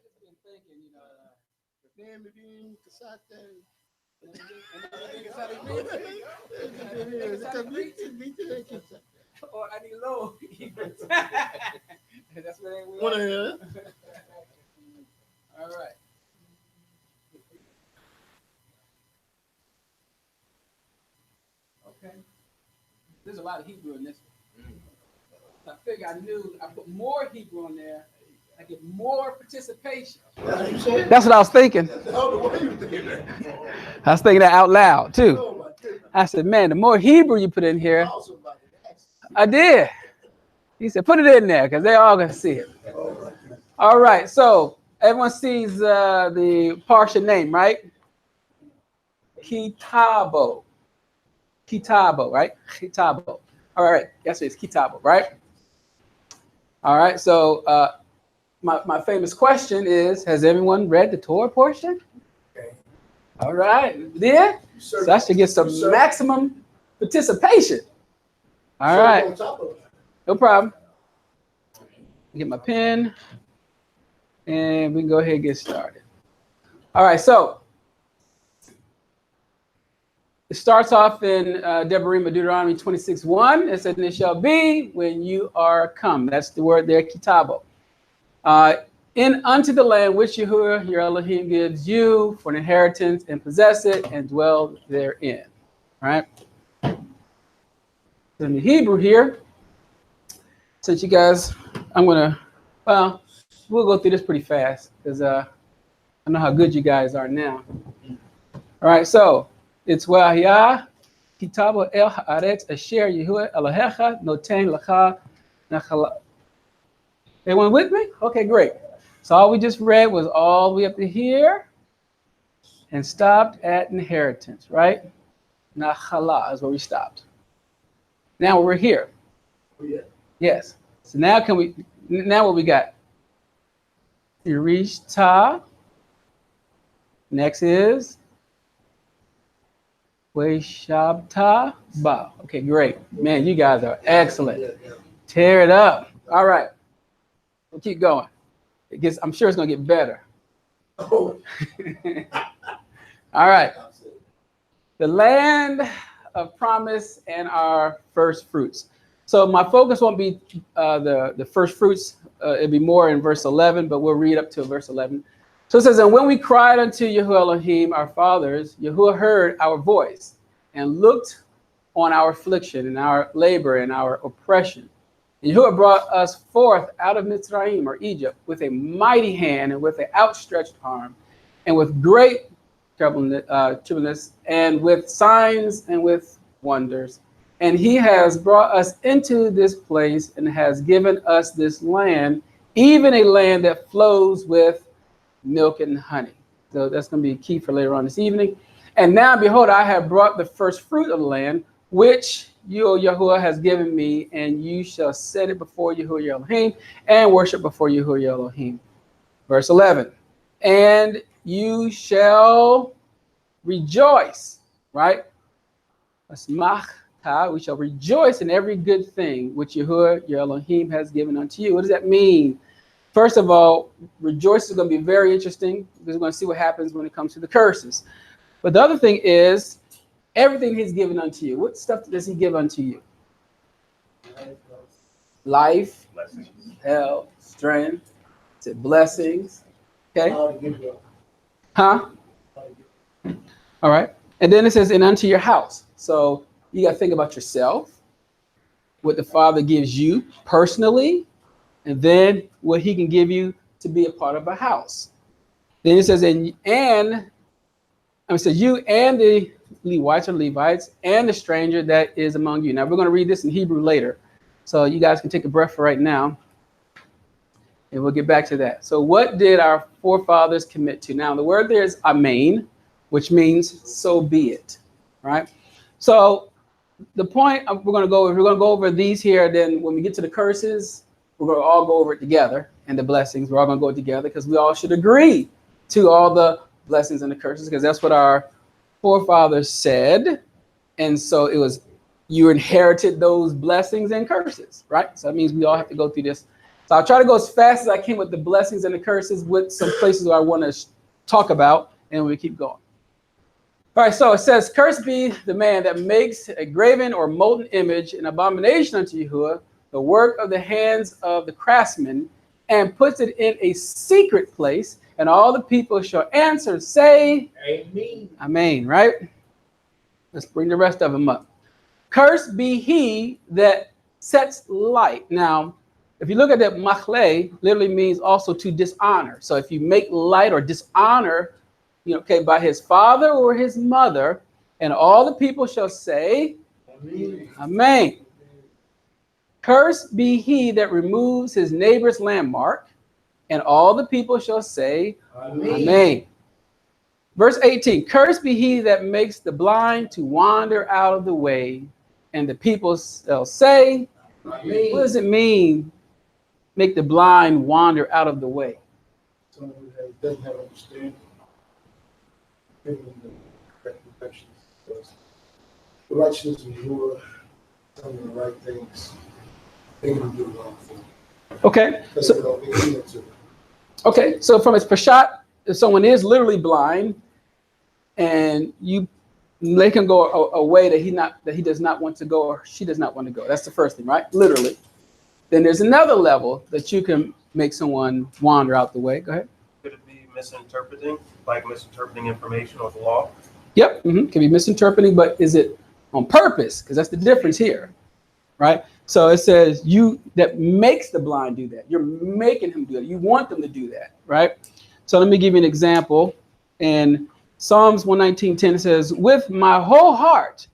just been thinking, you know, or I need low. That's what we want to hear. All right. Okay. There's a lot of Hebrew in this one. I figured I put more Hebrew in there. I get more participation. That's what I was thinking. I was thinking that out loud too. I said, man, the more Hebrew you put in here, I did. He said, put it in there because they're all going to see it. All right. So everyone sees the Parsha name, right? Kitabo. Kitabo, right? Kitabo. All right. Yes, it's Kitabo, right? All right. So my famous question is, has everyone read the Torah portion? Okay. All right. Yeah? So I should get some maximum participation. All right. No problem. Get my pen. And we can go ahead and get started. All right. So it starts off in Debariym, Deuteronomy 26:1. It says, and it shall be when you are come. That's the word there, kitabo. In unto the land which Yahuah your Elohim gives you for an inheritance, and possess it and dwell therein. All right. In the Hebrew here, since you guys, we'll go through this pretty fast because I know how good you guys are now. All right, so it's Wahyah Kitabo El Haaretz Asher Yahuah Elohecha Noten Lecha Nachala. Everyone with me? Okay, great. So all we just read was all the way up to here and stopped at inheritance, right? Nachala is where we stopped. Now we're here. Yes. So now what we got? Irishta. Next is Weishabta Ba. Okay, great. Man, you guys are excellent. Tear it up. All right. We'll keep going. I'm sure it's going to get better. All right. The land of promise and our first fruits. So my focus won't be the first fruits. It'll be more in verse 11, but we'll read up to verse 11. So it says, and when we cried unto Yahuah Elohim, our fathers, Yahuah heard our voice and looked on our affliction and our labor and our oppression. And Yahuah brought us forth out of Mitzrayim, or Egypt, with a mighty hand and with an outstretched arm, and with great tribulence, and with signs and with wonders. And he has brought us into this place and has given us this land, even a land that flows with milk and honey. So that's going to be key for later on this evening. And now, behold, I have brought the first fruit of the land, which you, Yahuah, has given me, and you shall set it before Yahuah your Elohim, and worship before Yahuah your Elohim. Verse 11. And you shall rejoice, right? We shall rejoice in every good thing which Yahuah your Elohim has given unto you. What does that mean? First of all, rejoice is going to be very interesting because we're going to see what happens when it comes to the curses. But the other thing is, everything he's given unto you. What stuff does he give unto you? Life, health, strength, blessings. Okay. Huh? All right. And then it says, and unto your house. So you got to think about yourself, what the Father gives you personally, and then what he can give you to be a part of a house. Then it says, you and the Levites and the stranger that is among you. Now we're going to read this in Hebrew later. So you guys can take a breath for right now. And we'll get back to that. So what did our forefathers commit to? Now the word there is amen, which means so be it. Right? So the point we're going to go over these here. Then when we get to the curses, we're going to all go over it together, and the blessings, we're all going to go together because we all should agree to all the blessings and the curses because that's what our forefathers said. And so it was, you inherited those blessings and curses, right? So that means we all have to go through this So I'll try to go as fast as I can with the blessings and the curses with some places where I want to talk about, and we keep going. All right, so it says, cursed be the man that makes a graven or molten image, an abomination unto Yahuah, the work of the hands of the craftsman, and puts it in a secret place, and all the people shall answer, say, Amen. Amen, right? Let's bring the rest of them up. Cursed be he that sets light. Now, if you look at that, machle literally means also to dishonor. So if you make light or dishonor, by his father or his mother, and all the people shall say, Amen. Amen. Cursed be he that removes his neighbor's landmark, and all the people shall say, Amen. Amen. Verse 18, cursed be he that makes the blind to wander out of the way, and the people shall say, Amen. What does it mean, make the blind wander out of the way? Someone who doesn't have understanding. The righteousness of Yahuah, telling the right things, they can do the wrong thing. Okay. So from its Pashat, if someone is literally blind, and you make him go a way that he does not want to go, or she does not want to go. That's the first thing, right? Literally. Then there's another level that you can make someone wander out the way. Go ahead. Could it be misinterpreting, like misinterpreting information or the law? Yep, can be misinterpreting, but is it on purpose? Because that's the difference here, right? So it says you that makes the blind do that. You're making him do that. You want them to do that, right? So let me give you an example. In Psalms 119:10 says, with my whole heart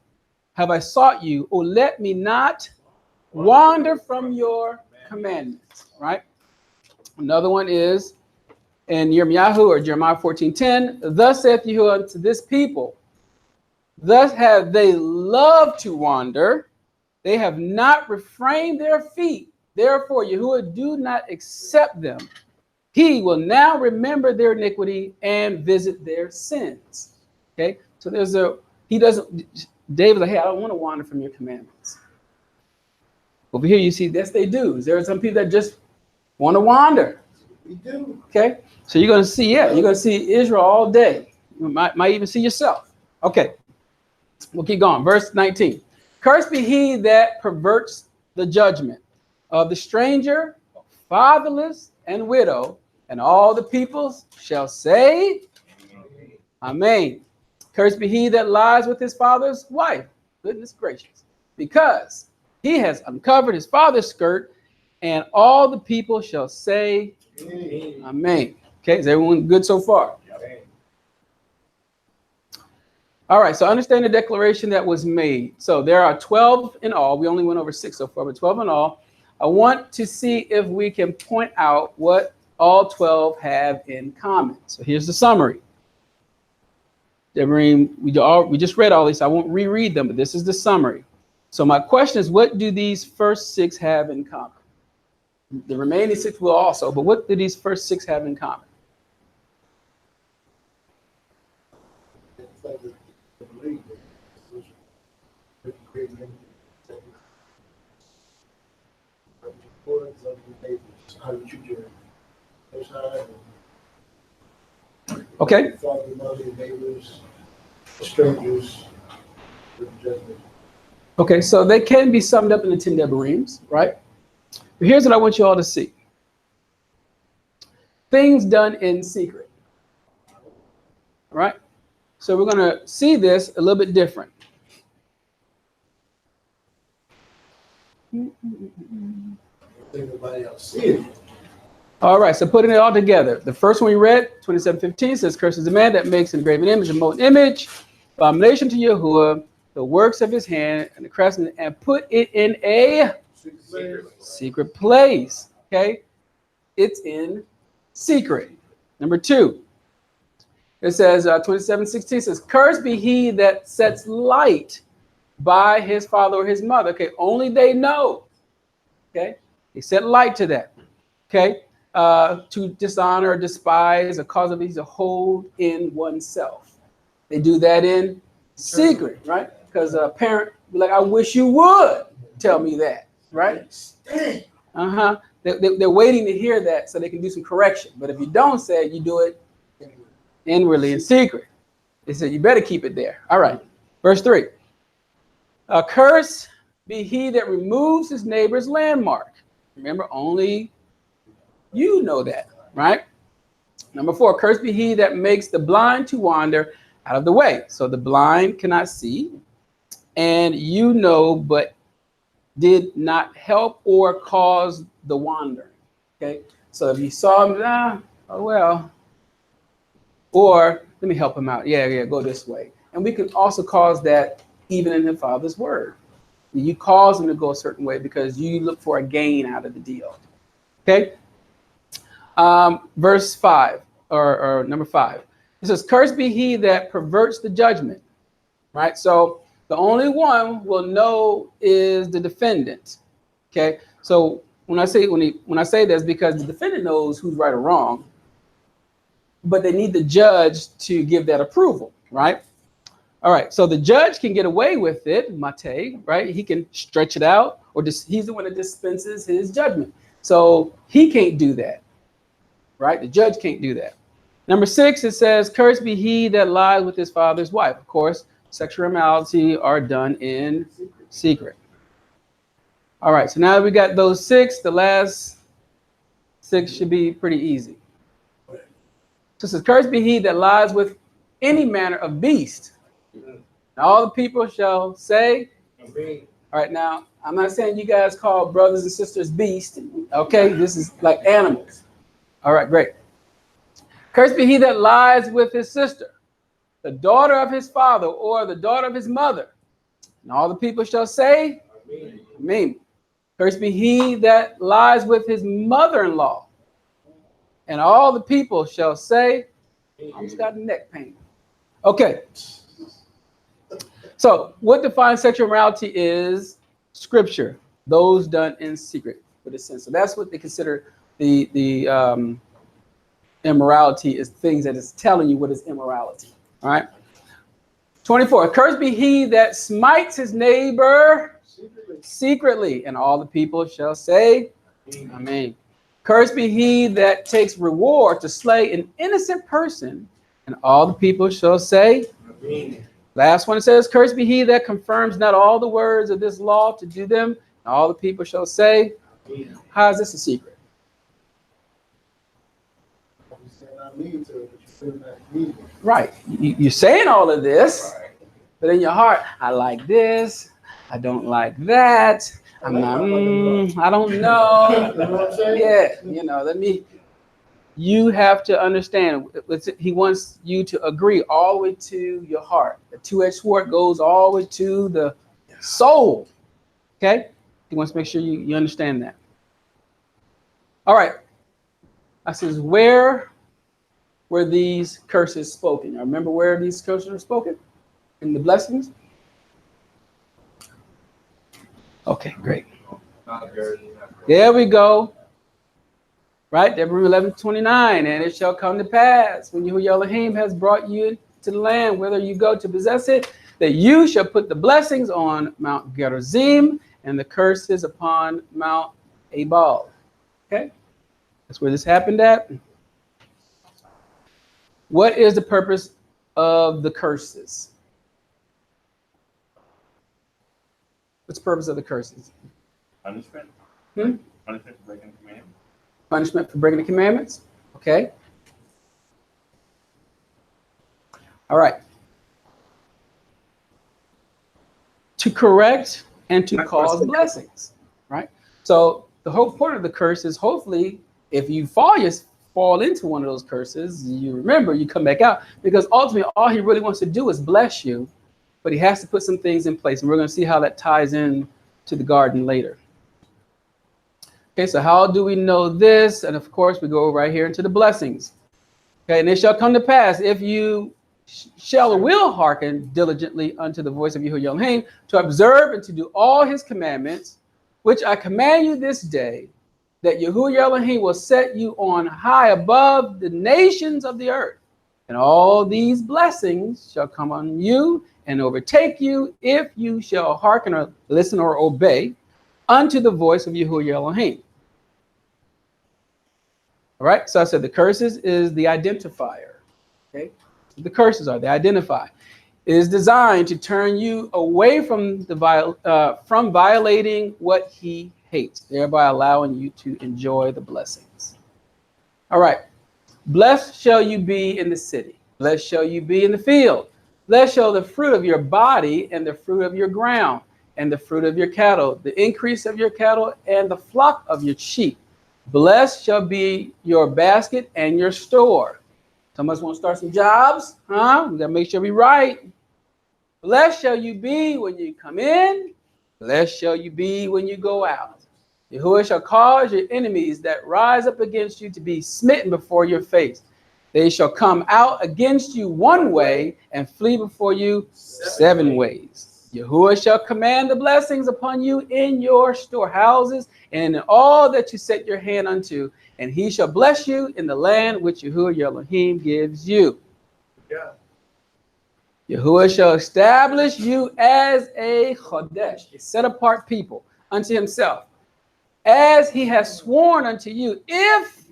have I sought you, O let me not wander from your commandments, right? Another one is in Yirmiyahu or Jeremiah 14:10, thus saith Yahuah unto this people, thus have they loved to wander, they have not refrained their feet, therefore Yahuah do not accept them. He will now remember their iniquity and visit their sins. Okay, so David's like, hey, I don't want to wander from your commandments. Over here you see, yes, they do. There are some people that just want to wander. We do. Okay, so you're going to see, you're going to see Israel all day. You might even see yourself. Okay, we'll keep going. Verse 19. Cursed be he that perverts the judgment of the stranger, fatherless, and widow, and all the peoples shall say, Amen. Cursed be he that lies with his father's wife. Goodness gracious. Because he has uncovered his father's skirt, and all the people shall say, Amen. Amen. Okay, is everyone good so far? Amen. All right, so understand the declaration that was made. So there are 12 in all. We only went over 6 so far, but 12 in all. I want to see if we can point out what all 12 have in common. So here's the summary. Debariym, we just read all these. I won't reread them, but this is the summary. So my question is, what do these first 6 have in common? The remaining 6 will also, but what do these first 6 have in common? Okay. Okay, so they can be summed up in the 10 Debarims, right? But here's what I want you all to see. Things done in secret. All right? So we're going to see this a little bit different. Everybody else see it. All right, so putting it all together. The first one we read, 27:15, says, cursed is the man that makes an engraven image, a molten image, abomination to Yahuah, the works of his hand, and the craftsman, and put it in a secret place. Okay? It's in secret. Number 2, it says, 27:16 says, cursed be he that sets light by his father or his mother. Okay, only they know. Okay? They set light to that. Okay? To dishonor or despise or cause of these to hold in oneself. They do that in secret, right? Because a parent be like, I wish you would tell me that, right? They're waiting to hear that so they can do some correction. But if you don't say it, you do it inwardly in secret. They said you better keep it there. All right. Verse 3. Cursed be he that removes his neighbor's landmark. Remember, only you know that, right? Number 4, cursed be he that makes the blind to wander out of the way. So the blind cannot see, and you know, but did not help or cause the wandering. Okay, so if you saw him, oh well, or let me help him out. Yeah, go this way. And we can also cause that even in the Father's word. You cause him to go a certain way because you look for a gain out of the deal. Okay, verse 5 or number 5. It says, "Cursed be he that perverts the judgment." Right, so the only one will know is the defendant. Okay, so when I say this, because the defendant knows who's right or wrong, but they need the judge to give that approval, right? All right, so the judge can get away with it, mate, right? He can stretch it out, or he's the one that dispenses his judgment. So he can't do that, right? The judge can't do that. Number 6, it says, "Cursed be he that lies with his father's wife." Of course, sexual immorality are done in secret. All right, so now that we got those 6, the last 6 should be pretty easy. So it says, "Cursed be he that lies with any manner of beast." And all the people shall say, Amen. All right, now, I'm not saying you guys call brothers and sisters beast. Okay, this is like animals. All right, great. "Cursed be he that lies with his sister, the daughter of his father, or the daughter of his mother." And all the people shall say, Amen. Amen. "Cursed be he that lies with his mother-in-law." And all the people shall say, I almost got neck pain. Okay. So what defines sexual immorality is scripture, those done in secret with a sense. So that's what they consider the immorality, is things that is telling you what is immorality. All right. 24, "Cursed be he that smites his neighbor secretly, and all the people shall say, Amen. "Cursed be he that takes reward to slay an innocent person, and all the people shall say, Amen." Last one, it says, "Cursed be he that confirms not all the words of this law to do them, and all the people shall say, Amen." How is this a secret? Right. You're saying all of this, but in your heart, I like this, I don't like that, I'm not, I don't know. Yeah, you have to understand, he wants you to agree all the way to your heart. The two-edged sword goes all the way to the soul. Okay? He wants to make sure you understand that. All right. I says, where were these curses spoken? Now, remember where these curses were spoken? In the blessings? Okay, great. There we go. Right? Debariym 11:29. "And it shall come to pass, when Yahuah Elohim has brought you to the land, whither you go to possess it, that you shall put the blessings on Mount Gerizim and the curses upon Mount Ebal." Okay? That's where this happened at. What is the purpose of the curses? What's the purpose of the curses? Punishment. Punishment for breaking the commandments. Punishment for breaking the commandments. Okay. All right. To correct and to cause blessings. Right. So the whole point of the curse is, hopefully, if you fall into one of those curses, you remember, you come back out, because ultimately all he really wants to do is bless you, but he has to put some things in place, and we're going to see how that ties in to the garden later. Okay, so how do we know this? And of course, we go right here into the blessings. Okay, "And it shall come to pass, if you shall or will hearken diligently unto the voice of Yahuah Elohim, to observe and to do all his commandments, which I command you this day, that Yahuah Elohim will set you on high above the nations of the earth. And all these blessings shall come on you and overtake you, if you shall hearken or listen or obey unto the voice of Yahuah Elohim." All right. So I said the curses is the identifier. Okay. The curses are, they identify. It is designed to turn you away from from violating what he hates, thereby allowing you to enjoy the blessings. All right. Blessed shall you be in the city. Blessed shall you be in the field. Blessed shall the fruit of your body and the fruit of your ground and the fruit of your cattle, the increase of your cattle and the flock of your sheep. Blessed shall be your basket and your store. Some of us want to start some jobs, huh? We got to make sure we right. Blessed shall you be when you come in. Blessed shall you be when you go out. Yahuah shall cause your enemies that rise up against you to be smitten before your face. They shall come out against you one way and flee before you seven ways. Yahuah shall command the blessings upon you in your storehouses and in all that you set your hand unto, and he shall bless you in the land which Yahuah your Elohim gives you. Yeah. Yahuah shall establish you as a chodesh, a set-apart people unto himself, as he has sworn unto you, if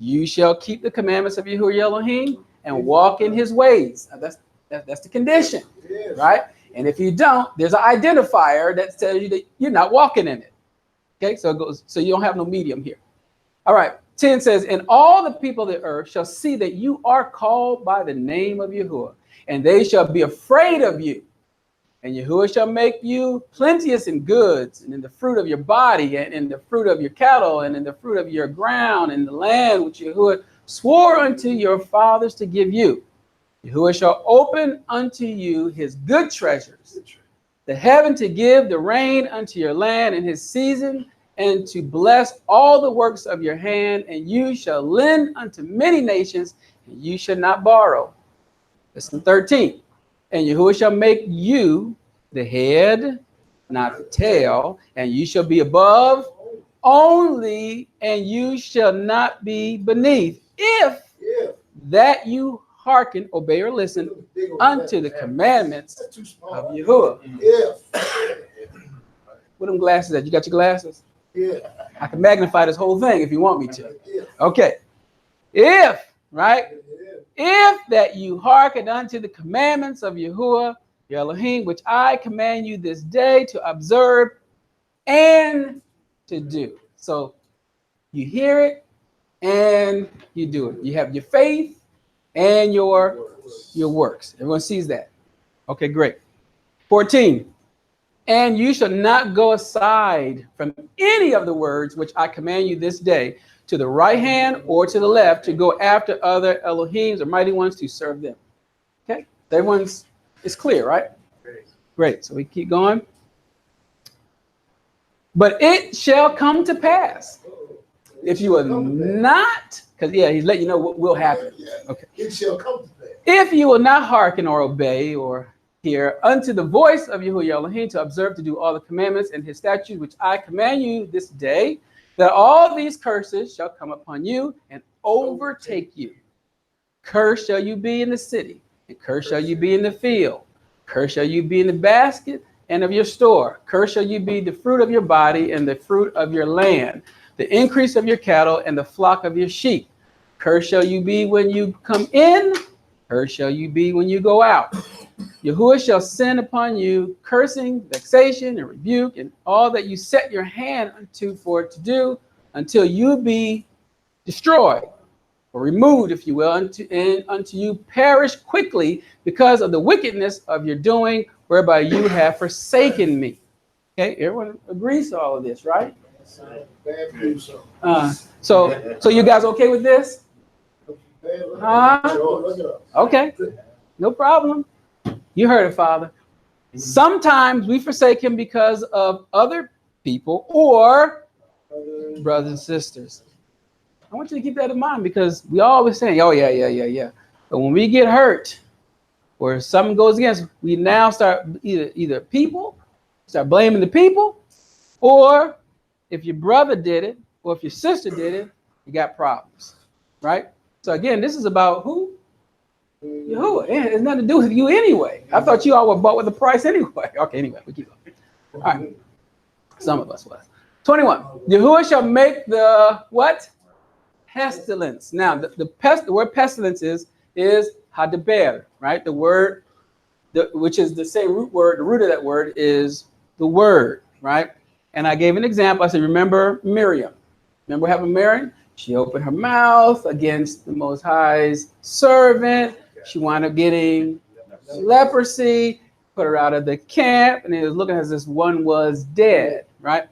you shall keep the commandments of Yahuah your Elohim and walk in his ways. Now that's the condition, right? And if you don't, there's an identifier that tells you that you're not walking in it. Okay, so it goes, so you don't have no medium here. All right, 10 says, and all the people of the earth shall see that you are called by the name of Yahuah, and they shall be afraid of you. And Yahuah shall make you plenteous in goods, and in the fruit of your body, and in the fruit of your cattle, and in the fruit of your ground, and the land which Yahuah swore unto your fathers to give you. Yahuah shall open unto you his good treasures, the heaven to give the rain unto your land in his season, and to bless all the works of your hand, and you shall lend unto many nations, and you shall not borrow. Listen, 13. And Yahuah shall make you the head, not the tail, and you shall be above only, and you shall not be beneath, if that you hearken, obey, or listen unto the commandments of Yahuah. What them glasses at? You got your glasses? Yeah. I can magnify this whole thing if you want me to. Okay. If, right? If that you hearken unto the commandments of Yahuah, your Elohim, which I command you this day to observe and to do. So you hear it and you do it. You have your faith and your works. Everyone sees that. Okay, great. 14. And you shall not go aside from any of the words which I command you this day, to the right hand or to the left, to go after other Elohims or mighty ones to serve them. Okay, everyone's, it's clear, right? Great. So we keep going. But it shall come to pass if you are not, because he's letting you know what will happen. Okay. It shall come to pass. If you will not hearken or obey or hear unto the voice of Yahuah your Elohim, to observe to do all the commandments and his statutes which I command you this day, that all these curses shall come upon you and overtake you. Cursed shall you be in the city, and cursed shall you be in the field. Cursed shall you be in the basket and of your store. Cursed shall you be the fruit of your body and the fruit of your land, the increase of your cattle and the flock of your sheep. Cursed shall you be when you come in. Cursed shall you be when you go out. Yahuah shall send upon you cursing, vexation, and rebuke, and all that you set your hand unto for it to do, until you be destroyed, or removed, if you will, and unto you perish quickly because of the wickedness of your doing, whereby you have forsaken me. Okay, everyone agrees to all of this, right? So you guys okay with this? Okay, no problem. You heard it, Father. Sometimes we forsake him because of other people or brothers and sisters. I want you to keep that in mind, because we always saying, oh, yeah. But when we get hurt or something goes against, we now start either people, start blaming the people, or if your brother did it, or if your sister did it, you got problems, right? So again, this is about who? Yahuah. It has nothing to do with you anyway. I thought you all were bought with a price anyway. Okay, anyway, we keep going. All right. Some of us was. 21. Yahuah shall make the what? pestilence. Now, the word pestilence is hadaber, right? The word, which is the same root word. The root of that word is the word, right? And I gave an example. I said, remember Miriam. Remember what happened to Miriam? She opened her mouth against the Most High's servant. She wound up getting leprosy, put her out of the camp, and it was looking as this one was dead, right?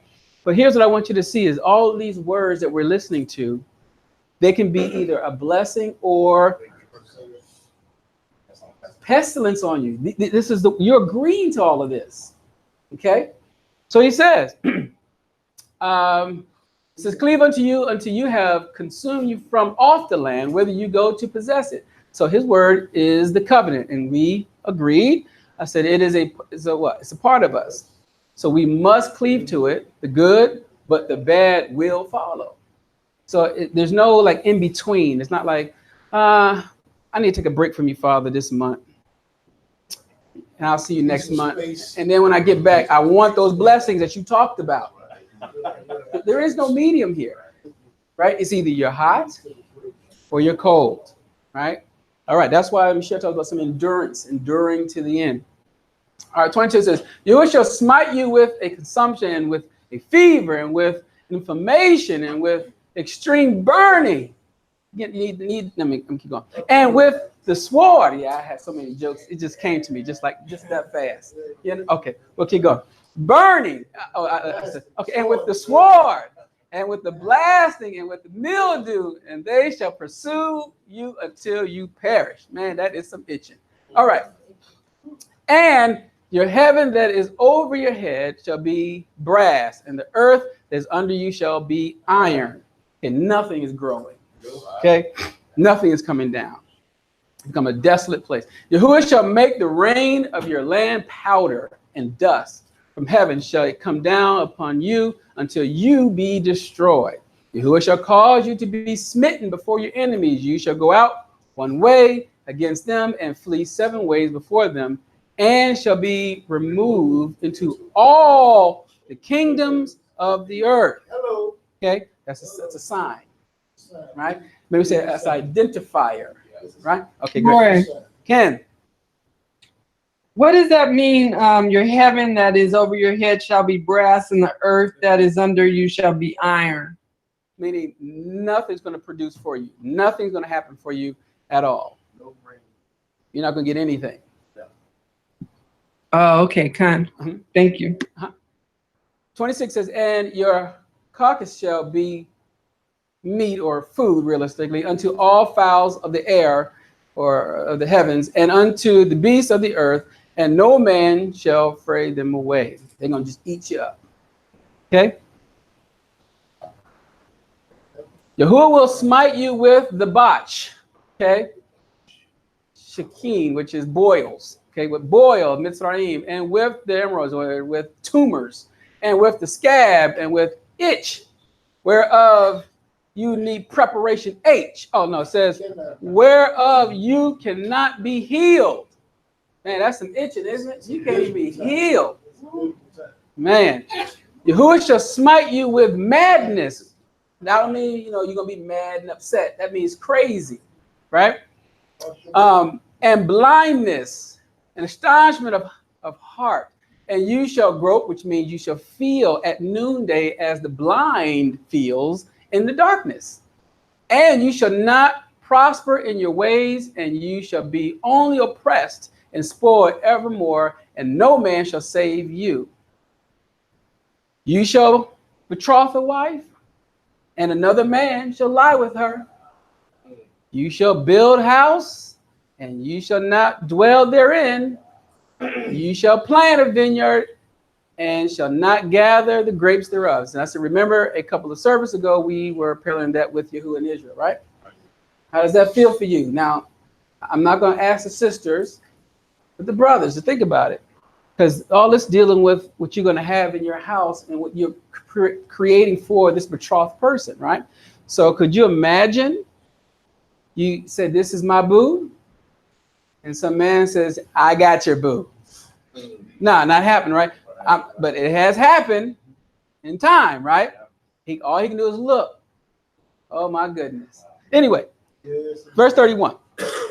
But here's what I want you to see is all of these words that we're listening to, they can be either a blessing or pestilence on you. This is you're agreeing to all of this. Okay? So he says, it says, cleave unto you until you have consumed you from off the land, whether you go to possess it. So his word is the covenant, and we agreed. I said it's a part of us. So we must cleave to it, the good, but the bad will follow. So there's no like in between. It's not like, I need to take a break from you, Father, this month. And I'll see you next month. And then when I get back, I want those blessings that you talked about. There is no medium here, right? It's either you're hot or you're cold, right? All right, that's why Michelle talks about some endurance, enduring to the end. All right, 22 says, Yahuah shall smite you with a consumption and with a fever and with inflammation and with extreme burning. Let me keep going. And with the sword. Yeah, I had so many jokes. It just came to me just that fast. Yeah, okay, we'll keep going. Burning. Okay, and with the sword and with the blasting and with the mildew, and they shall pursue you until you perish. Man, that is some itching. All right. And your heaven that is over your head shall be brass, and the earth that is under you shall be iron, and nothing is growing. Okay? Nothing is coming down. Become a desolate place. Yahuah shall make the rain of your land powder and dust. From heaven shall it come down upon you until you be destroyed. Yahuah shall cause you to be smitten before your enemies. You shall go out one way against them and flee 7 ways before them, and shall be removed into all the kingdoms of the earth. Hello. Okay, that's a sign, right? Maybe say that's an identifier, right? Okay, great. Ken. What does that mean? Your heaven that is over your head shall be brass, and the earth that is under you shall be iron. Meaning nothing's going to produce for you. Nothing's going to happen for you at all. You're not going to get anything. Oh, okay, kind. Thank you. 26 says, and your carcass shall be meat or food, realistically, unto all fowls of the air or of the heavens, and unto the beasts of the earth, and no man shall fray them away. They're going to just eat you up. Okay? Yahuah will smite you with the botch. Okay? Shakin, which is boils. Okay, with boil, Mitzrayim, and with the emeralds, or with tumors, and with the scab, and with itch, whereof you need preparation H. Oh, no, it says, whereof you cannot be healed. Man, that's some itching, isn't it? You can't even be healed. Man, Yahuah shall smite you with madness. That don't mean, you're going to be mad and upset. That means crazy, right? And blindness. An astonishment of heart, and you shall grope, which means you shall feel at noonday as the blind feels in the darkness. And you shall not prosper in your ways, and you shall be only oppressed and spoiled evermore, and no man shall save you. You shall betroth a wife, and another man shall lie with her. You shall build house, and you shall not dwell therein. You shall plant a vineyard, and shall not gather the grapes thereof. And I said, remember a couple of services ago, we were paralleling that with Yahuah and Israel, right? How does that feel for you? Now, I'm not going to ask the sisters, but the brothers to think about it. Because all this dealing with what you're going to have in your house and what you're creating for this betrothed person, right? So could you imagine you said, this is my boo? And some man says, I got your boo. No, not happened, right? But it has happened in time, right? All he can do is look. Oh my goodness. Anyway, Yes. verse 31.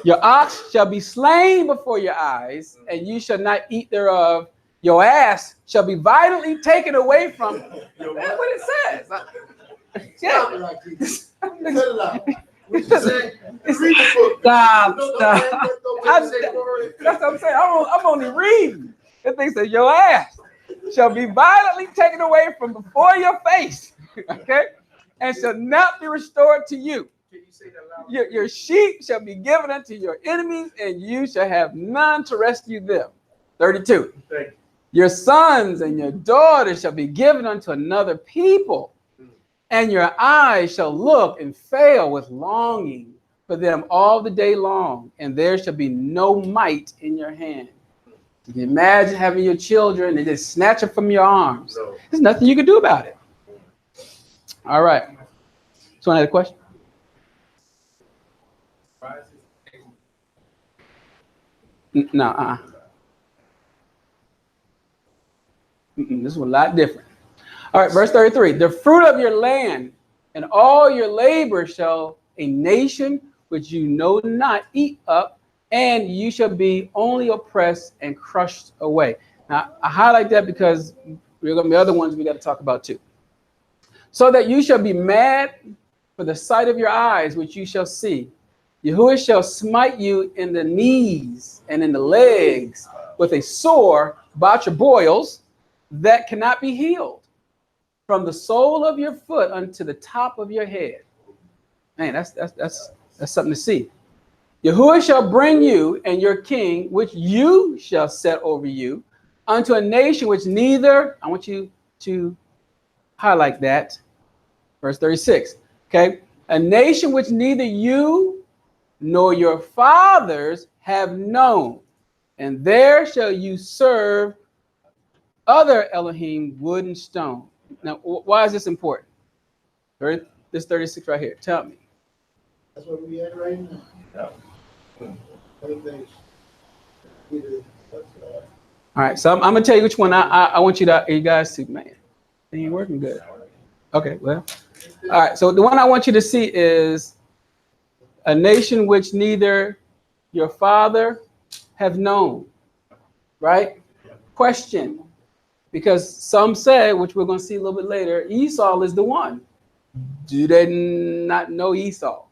Your ox shall be slain before your eyes, and you shall not eat thereof. Your ass shall be violently taken away from. That's what it says. Stop it, Rakita. Cut it out. What you say? Read the book. Stop, Don't stop. say Moreh. That's what I'm saying. I'm only reading. That thing says, your ass shall be violently taken away from before your face, okay? And shall not be restored to you. Can you say that loud? Your sheep shall be given unto your enemies, and you shall have none to rescue them. 32. Thank you. Your sons and your daughters shall be given unto another people, and your eyes shall look and fail with longing for them all the day long, and there shall be no might in your hand. You can imagine having your children and just snatch them from your arms. No. There's nothing you can do about it. All right. So, another question? No. This is a lot different. All right, verse 33. The fruit of your land and all your labor shall a nation which you know not eat up, and you shall be only oppressed and crushed away. Now, I highlight that because there are going to be other ones we got to talk about too. So that you shall be mad for the sight of your eyes, which you shall see. Yahuah shall smite you in the knees and in the legs with a sore about your boils that cannot be healed, from the sole of your foot unto the top of your head. Man, that's something to see. Yahuah shall bring you and your king, which you shall set over you, unto a nation which neither, I want you to highlight that, verse 36, okay? A nation which neither you nor your fathers have known, and there shall you serve other Elohim, wood and stone. Now, why is this important? This 36 right here. Tell me. That's what we at right now. Yeah. Everything's either. All right, so I'm gonna tell you which one I want you guys to, man, it ain't working good. Okay, well, all right, so the one I want you to see is a nation which neither your father have known, right? Question, because some say, which we're gonna see a little bit later, Esau is the one. Do they not know Esau?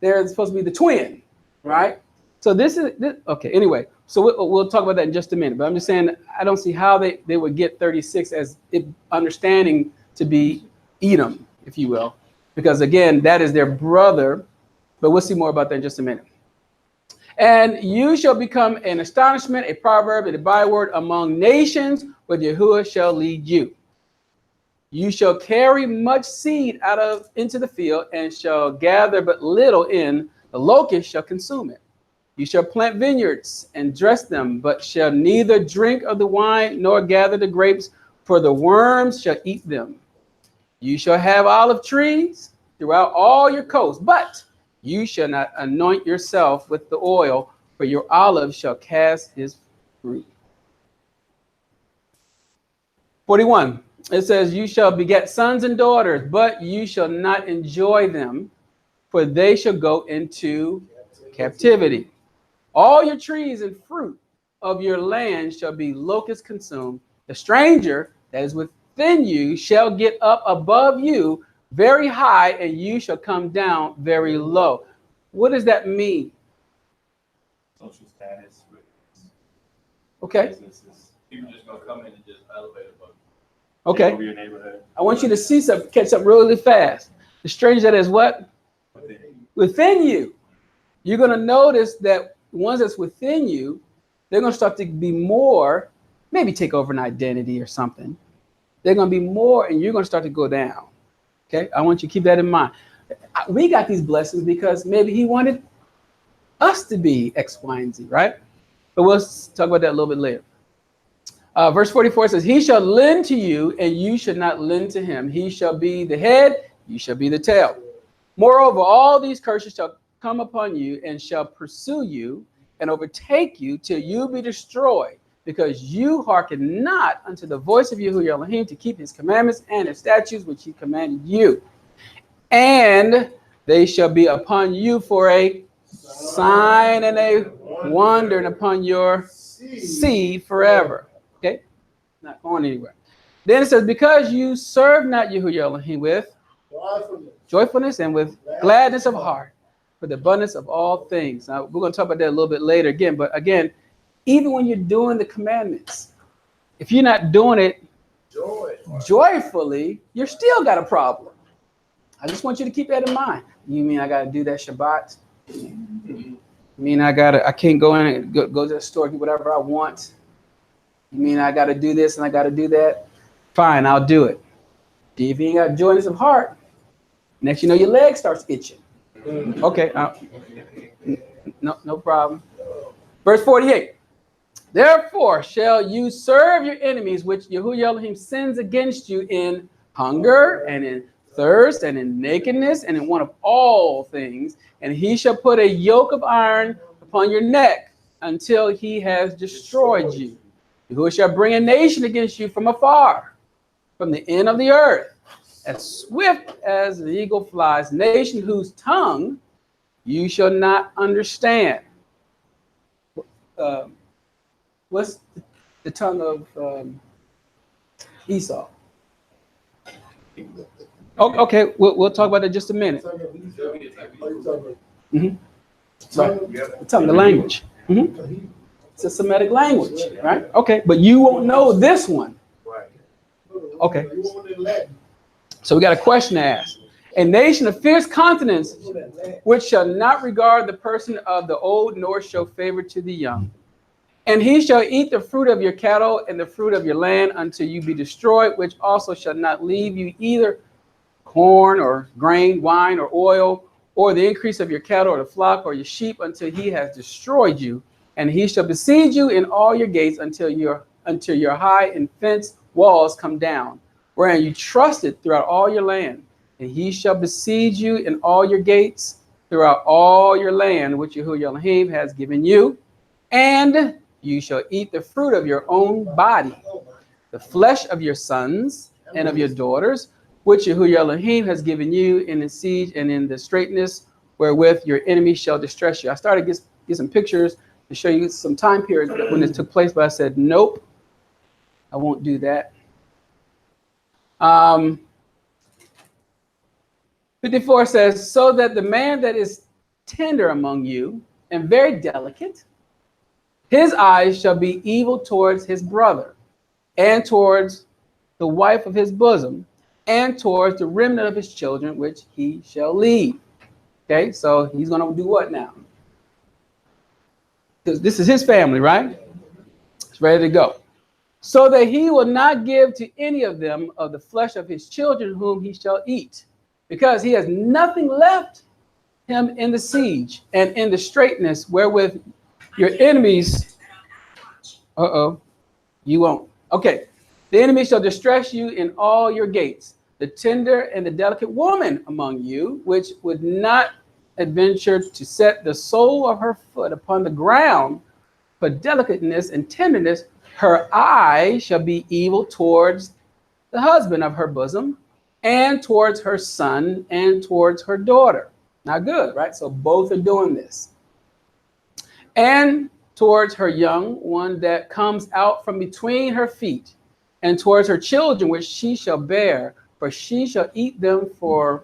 They're supposed to be the twin, right? So this, okay, anyway, so we'll talk about that in just a minute, but I'm just saying, I don't see how they would get 36 as it understanding to be Edom, if you will, because again, that is their brother, but we'll see more about that in just a minute. And you shall become an astonishment, a proverb, and a byword among nations, where Yahuah shall lead you. You shall carry much seed into the field, and shall gather but little in. The locust shall consume it. You shall plant vineyards and dress them, but shall neither drink of the wine nor gather the grapes, for the worms shall eat them. You shall have olive trees throughout all your coasts, but you shall not anoint yourself with the oil, for your olive shall cast his fruit. 41. It says, you shall beget sons and daughters, but you shall not enjoy them, for they shall go into captivity. All your trees and fruit of your land shall be locusts consumed. The stranger that is within you shall get up above you very high, and you shall come down very low. What does that mean? Social status. Okay. Businesses. People just gonna come in and just elevate above. Okay. Take over your neighborhood. I want you to see something, catch something really fast. The stranger that is what? Within you. You're going to notice that the ones that's within you, they're going to start to be more, maybe take over an identity or something. They're going to be more, and you're going to start to go down. Okay? I want you to keep that in mind. We got these blessings because maybe he wanted us to be X, Y, and Z, right? But we'll talk about that a little bit later. Verse 44 says, he shall lend to you, and you should not lend to him. He shall be the head, you shall be the tail. Moreover, all these curses shall come upon you, and shall pursue you, and overtake you, till you be destroyed, because you hearken not unto the voice of Yahuah your Elohim, to keep his commandments and his statutes, which he commanded you. And they shall be upon you for a sign and a wonder, and upon your seed forever. Okay? Not going anywhere. Then it says, because you serve not Yahuah Elohim with joyfulness and with gladness of heart, for the abundance of all things. Now, we're going to talk about that a little bit later again. But again, even when you're doing the commandments, if you're not doing it joyfully, you're still got a problem. I just want you to keep that in mind. You mean I got to do that Shabbat? You mean I can't go in and go to the store, get whatever I want? You mean I got to do this and I got to do that? Fine, I'll do it. If you ain't got joyness of heart, next you know your leg starts itching. Okay, no problem. Verse 48. Therefore shall you serve your enemies, which Yahuah Elohim sends against you in hunger and in thirst and in nakedness and in want of all things. And he shall put a yoke of iron upon your neck until he has destroyed you. Yahuah shall bring a nation against you from afar, from the end of the earth, as swift as the eagle flies, nation whose tongue you shall not understand. What's the tongue of Esau? Okay, we'll talk about that in just a minute. Mm-hmm. Right. The tongue, the language. Mm-hmm. It's a Semitic language, right? Okay, but you won't know this one. Okay. So we got a question to ask. A nation of fierce countenance, which shall not regard the person of the old, nor show favor to the young. And he shall eat the fruit of your cattle and the fruit of your land until you be destroyed, which also shall not leave you either corn or grain, wine or oil, or the increase of your cattle or the flock or your sheep until he has destroyed you. And he shall besiege you in all your gates until your high and fenced walls come down, wherein you trusted throughout all your land. And he shall besiege you in all your gates throughout all your land, which Yahuah Elohim has given you. And you shall eat the fruit of your own body, the flesh of your sons and of your daughters, which Yahuah Elohim has given you in the siege and in the straitness wherewith your enemy shall distress you. I started to get some pictures to show you some time periods when this took place, but I said, nope, I won't do that. 54 says, so that the man that is tender among you and very delicate, his eyes shall be evil towards his brother, and towards the wife of his bosom, and towards the remnant of his children, which he shall lead. Okay, so he's going to do what now? Because this is his family, right? It's ready to go. So that he will not give to any of them of the flesh of his children whom he shall eat, because he has nothing left him in the siege and in the straitness wherewith your enemies, you won't. Okay. The enemy shall distress you in all your gates, the tender and the delicate woman among you, which would not adventure to set the sole of her foot upon the ground for delicateness and tenderness. Her eye shall be evil towards the husband of her bosom, and towards her son, and towards her daughter. Now good, right? So both are doing this. And towards her young one that comes out from between her feet, and towards her children which she shall bear, for she shall eat them for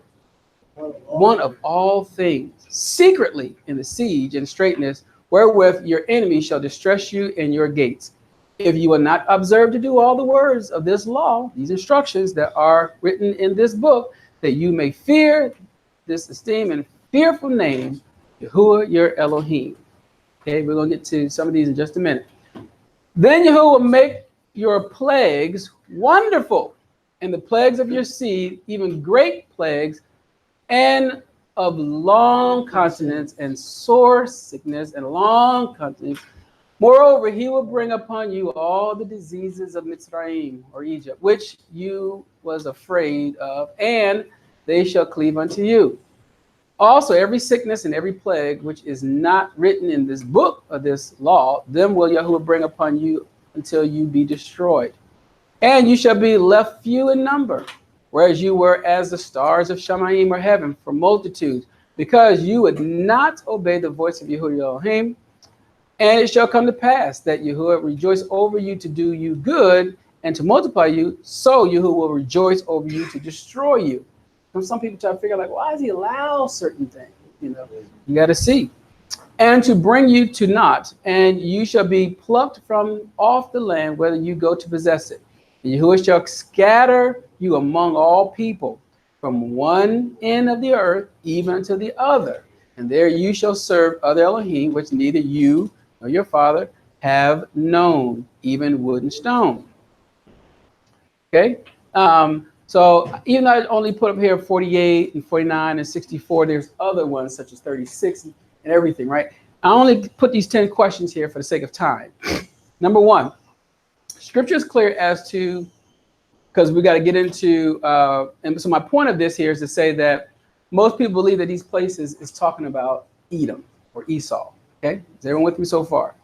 one of all things, secretly in the siege and straitness, wherewith your enemy shall distress you in your gates. If you will not observe to do all the words of this law, these instructions that are written in this book, that you may fear this esteem and fearful name, Yahuah your Elohim. Okay, we're going to get to some of these in just a minute. Then Yahuah will make your plagues wonderful, and the plagues of your seed, even great plagues, and of long continence and sore sickness and long continence. Moreover, he will bring upon you all the diseases of Mitzrayim, or Egypt, which you was afraid of, and they shall cleave unto you. Also, every sickness and every plague which is not written in this book of this law, them will Yahuah bring upon you until you be destroyed. And you shall be left few in number, whereas you were as the stars of Shamayim or heaven for multitudes, because you would not obey the voice of Yahuah your Elohim. And it shall come to pass that Yahuah rejoice over you to do you good and to multiply you, so Yahuah will rejoice over you to destroy you. And some people try to figure out, like, why does he allow certain things? You know, you got to see. And to bring you to naught, and you shall be plucked from off the land, whether you go to possess it. And Yahuah shall scatter you among all people, from one end of the earth even unto the other. And there you shall serve other Elohim, which neither you nor your father have known, even wood and stone. Okay? So even though I only put up here 48 and 49 and 64, there's other ones such as 36 and everything, right? I only put these 10 questions here for the sake of time. Number one, Scripture is clear as to, because we got to get into, and so my point of this here is to say that most people believe that these places is talking about Edom or Esau. Okay, is everyone with me so far?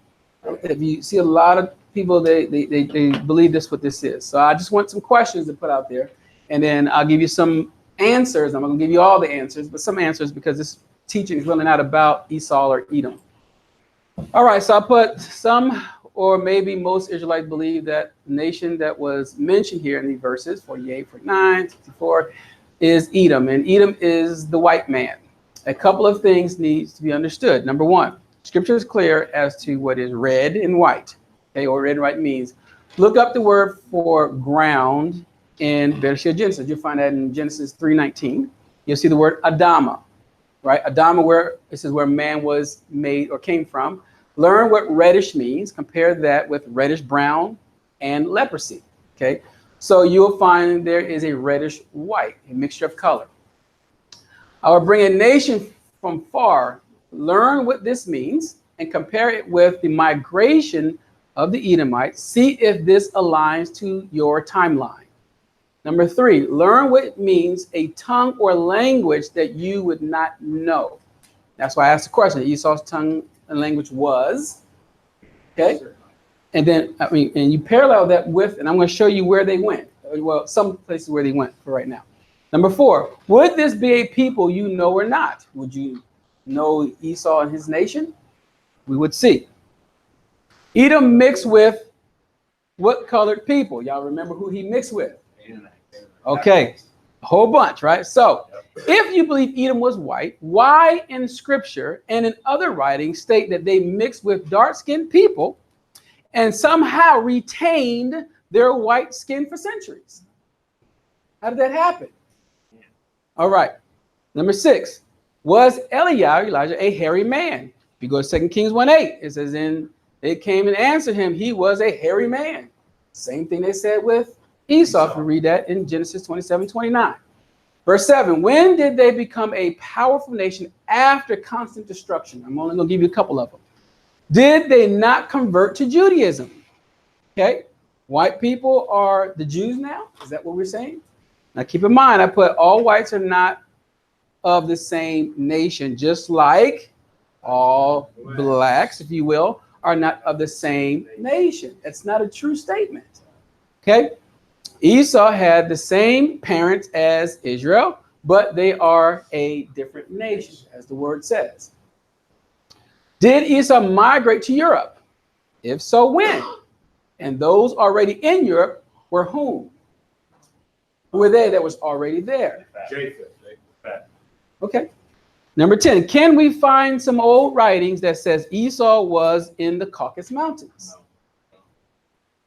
If you see a lot of people, they believe this what this is. So I just want some questions to put out there, and then I'll give you some answers. I'm not going to give you all the answers, but some answers, because this teaching is really not about Esau or Edom. All right, so I put some, or maybe most Israelites believe that the nation that was mentioned here in these verses, 48, 49, 64, is Edom, and Edom is the white man. A couple of things needs to be understood. Number one, Scripture is clear as to what is red and white. Okay, or red and white means. Look up the word for ground in Bereshit Genesis. You'll find that in Genesis 3:19. You'll see the word Adama, right? Adama, where this is where man was made or came from. Learn what reddish means. Compare that with reddish brown and leprosy. Okay, so you'll find there is a reddish white, a mixture of color. I will bring a nation from far. Learn what this means and compare it with the migration of the Edomites. See if this aligns to your timeline. Number three, learn what it means, a tongue or language that you would not know. That's why I asked the question. Esau's tongue and language was, okay? And then, and you parallel that with, and I'm going to show you where they went. Well, some places where they went for right now. Number four, would this be a people you know or not? Would you know Esau and his nation? We would see. Edom mixed with what colored people? Y'all remember who he mixed with? Okay, a whole bunch, right? So if you believe Edom was white, why in Scripture and in other writings state that they mixed with dark-skinned people and somehow retained their white skin for centuries? How did that happen? All right, number six. Was Elijah, a hairy man? If you go to 2 Kings 1:8, it says, "And they came and answered him, he was a hairy man." Same thing they said with Esau, if you read that in Genesis 27:29. Verse 7, when did they become a powerful nation after constant destruction? I'm only going to give you a couple of them. Did they not convert to Judaism? Okay, white people are the Jews now? Is that what we're saying? Now keep in mind, I put all whites are not of the same nation, just like all blacks, if you will, are not of the same nation. That's not a true statement. Okay? Esau had the same parents as Israel, but they are a different nation, as the word says. Did Esau migrate to Europe? If so, when? And those already in Europe were whom? Who were they that was already there? Japheth. Okay. Number 10, can we find some old writings that says Esau was in the Caucasus Mountains?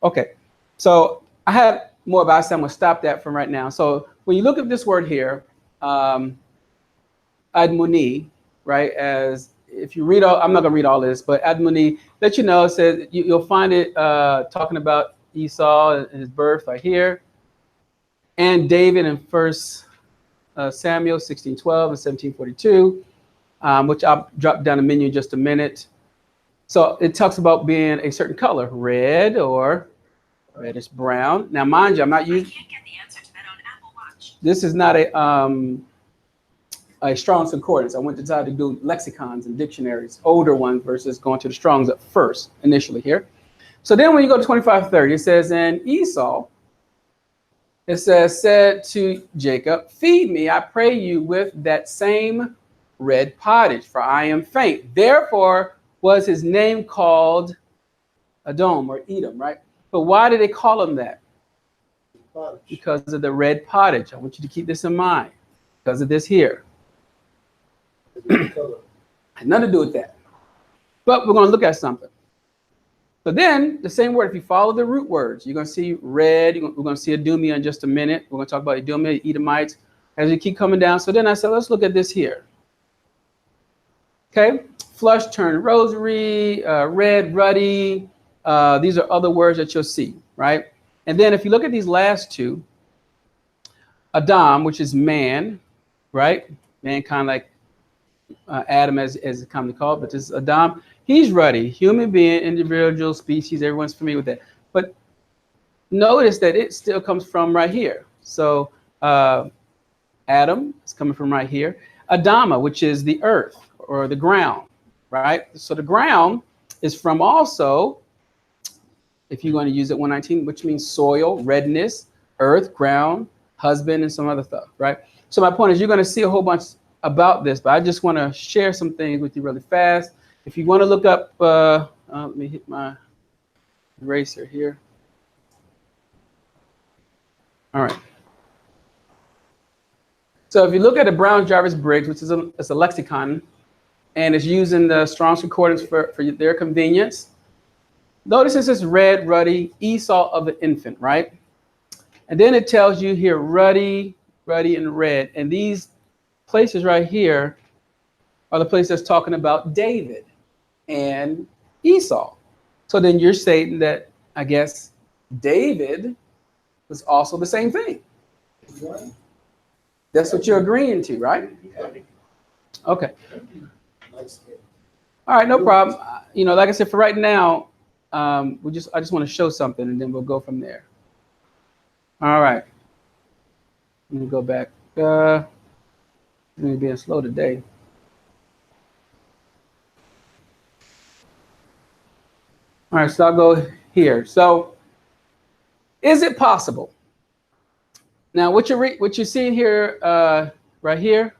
Okay. So I have more about it, so I'm going to stop that from right now. So when you look at this word here, Admoni, right, as if you read all, I'm not going to read all this, but Admoni, let you know, it says you'll find it talking about Esau and his birth right here, and David in First Samuel 16:12 and 17:42, which I'll drop down the menu in just a minute. So it talks about being a certain color, red or reddish brown. Now, mind you, I'm not using. I can't get the answer to that on Apple Watch. This is not a Strong's Concordance. I went to try to do lexicons and dictionaries, older ones versus going to the Strong's at first, initially here. So then when you go to 25:30, it says, and Esau It says, said to Jacob, feed me, I pray you, with that same red pottage, for I am faint. Therefore was his name called Edom, or Edom, right? But why did they call him that? Pottage. Because of the red pottage. I want you to keep this in mind. Because of this here. The color. Had nothing to do with that. But we're going to look at something. So then, the same word, if you follow the root words, you're going to see red. We're going to see Idumea in just a minute. We're going to talk about Idumea, Edomites, as we keep coming down. So then I said, let's look at this here. Okay? Flush, turn, rosary, red, ruddy. These are other words that you'll see, right? And then if you look at these last two, Adam, which is man, right? Mankind, like Adam, as it's commonly called, but this is Adam. He's ruddy, human being, individual, species. Everyone's familiar with that. But notice that it still comes from right here. So Adam is coming from right here. Adama, which is the earth or the ground, right? So the ground is from also, if you're going to use it 119, which means soil, redness, earth, ground, husband, and some other stuff, right? So my point is, you're going to see a whole bunch about this, but I just want to share some things with you really fast. If you want to look up, let me hit my eraser here. All right. So if you look at the Brown-Jarvis-Briggs, which is it's a lexicon, and it's using the Strong's Concordance for their convenience. Notice this is red, ruddy, Esau of the infant, right? And then it tells you here ruddy, ruddy, and red. And these places right here are the places that's talking about David and Esau. So then you're stating that, I guess, David was also the same thing. That's what you're agreeing to, right? Okay. All right, no problem. You know, like I said, for right now, I just want to show something, and then we'll go from there. All right. Let me go back. Let me being slow today. All right, so I'll go here. So, is it possible? Now, what you're seeing here, right here,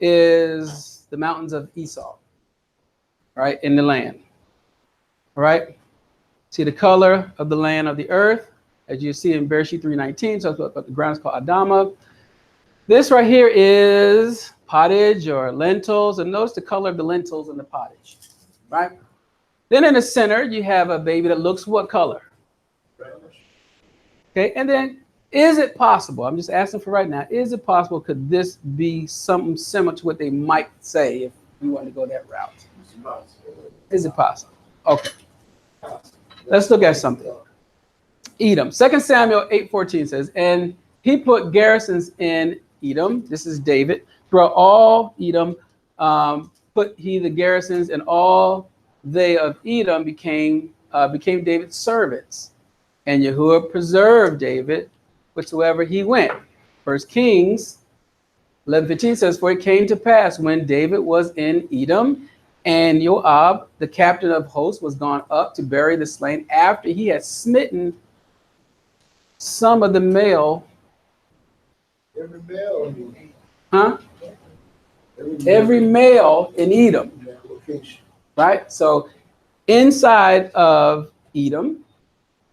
is the mountains of Esau, right, in the land. All right. See the color of the land of the earth, as you see in Bereshit 3:19. So the ground is called Adama. This right here is pottage or lentils, and notice the color of the lentils and the pottage, right? Then in the center, you have a baby that looks what color? Okay, and then is it possible? I'm just asking for right now. Is it possible? Could this be something similar to what they might say if we want to go that route? Is it possible? Okay. Let's look at something. Edom. 2 Samuel 8:14 says, and he put garrisons in Edom. This is David. Throughout all Edom, put he the garrisons, and all they of Edom became David's servants. And Yahuah preserved David whithersoever he went. 1 Kings 11:15 says, for it came to pass when David was in Edom, and Joab, the captain of hosts, was gone up to bury the slain after he had smitten some of the male. Every male. Huh? Every male in Edom. Right? So inside of Edom,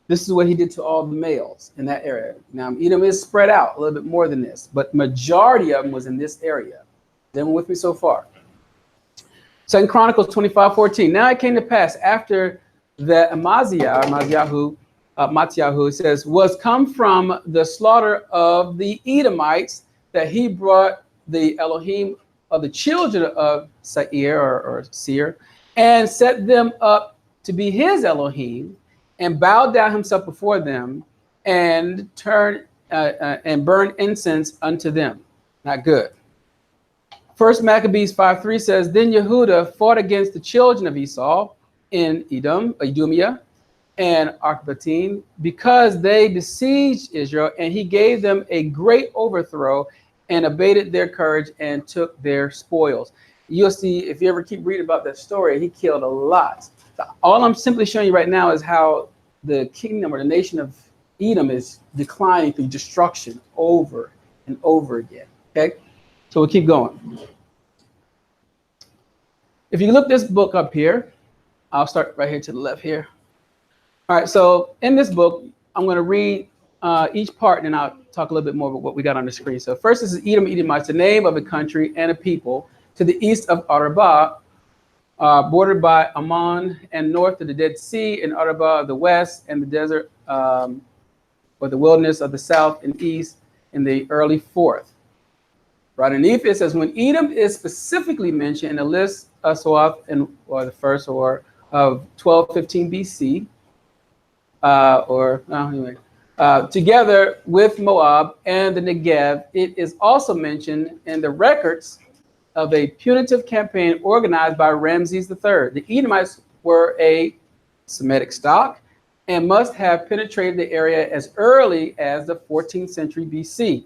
this is what he did to all the males in that area. Now, Edom is spread out a little bit more than this, but majority of them was in this area. Everyone with me so far? 2 Chronicles 25:14. Now it came to pass after that Matyahu, it says, was come from the slaughter of the Edomites, that he brought the Elohim of the children of Seir or Seir, and set them up to be his Elohim, and bowed down himself before them, and turned and burned incense unto them. Not good. 1 Maccabees 5:3 says, then Yehudah fought against the children of Esau in Idumea and Archbatim, because they besieged Israel, and he gave them a great overthrow, and abated their courage, and took their spoils. You'll see, if you ever keep reading about that story, he killed a lot. All I'm simply showing you right now is how the kingdom or the nation of Edom is declining through destruction over and over again. Okay, so we'll keep going. If you look this book up here, I'll start right here to the left here. All right, so in this book, I'm going to read each part, and then I'll talk a little bit more about what we got on the screen. So first, this is Edom, Edomites, the name of a country and a people to the east of Arabah, bordered by Ammon, and north of the Dead Sea, and Arabah of the west, and the desert or the wilderness of the south and east in the early fourth. Right underneath it says, when Edom is specifically mentioned in the list of Soath, or the first or of 1215 BC, together with Moab and the Negev, it is also mentioned in the records of a punitive campaign organized by Ramses III. The Edomites were a Semitic stock and must have penetrated the area as early as the 14th century BC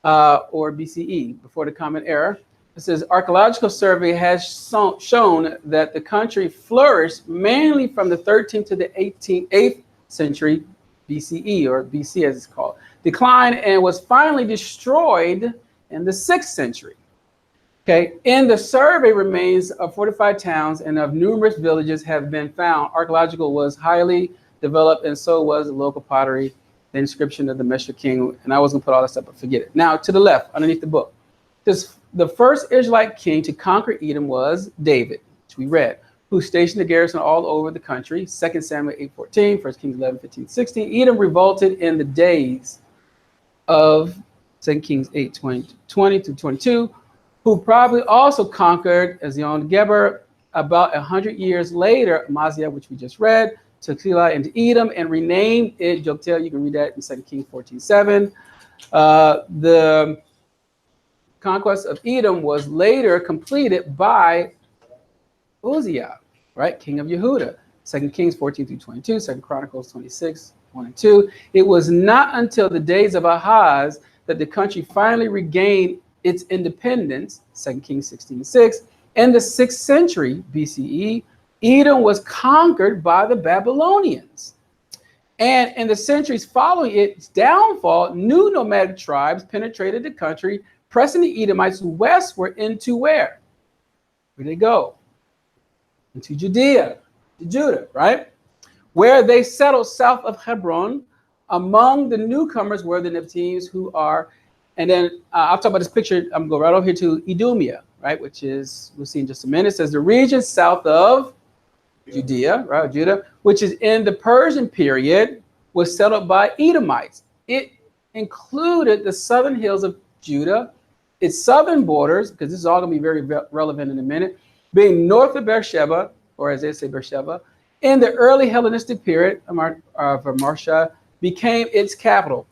or BCE, before the Common Era. It says archaeological survey has shown that the country flourished mainly from the 13th to the 8th century BCE, or BC as it's called, declined and was finally destroyed in the 6th century. Okay, in the survey remains of fortified towns and of numerous villages have been found. Archaeological was highly developed, and so was the local pottery, the inscription of the Mesha king, and I was gonna put all that stuff, but forget it. Now to the left, underneath the book, the first Israelite king to conquer Edom was David, which we read, who stationed a garrison all over the country. 2 Samuel 8:14, 1 Kings 11, 15, 16. Edom revolted in the days of 2 Kings 8, 20 to 22, who probably also conquered Ezion Geber. About 100 years later, Amaziah, which we just read, took Keilah into Edom and renamed it Joktel. You can read that in 2 Kings 14:7. The conquest of Edom was later completed by Uzziah, right, king of Yehudah. 2 Kings 14 through 22, 2 Chronicles 26, 1 and 2. It was not until the days of Ahaz that the country finally regained its independence, 2 Kings 16:6. In the 6th century BCE, Edom was conquered by the Babylonians. And in the centuries following its downfall, new nomadic tribes penetrated the country, pressing the Edomites westward into where? Where they go? Into Judea, to Judah, right? Where they settled south of Hebron. Among the newcomers were the Nephilims, who are, and then I'll talk about this picture. I'm going to go right over here to Idumea, right? Which is, we'll see in just a minute. It says the region south of Judea, right? Judah, which is in the Persian period, was settled by Edomites. It included the southern hills of Judah, its southern borders, because this is all going to be very relevant in a minute, being north of Beersheba, or as they say, Beersheba. In the early Hellenistic period, Parsha became its capital.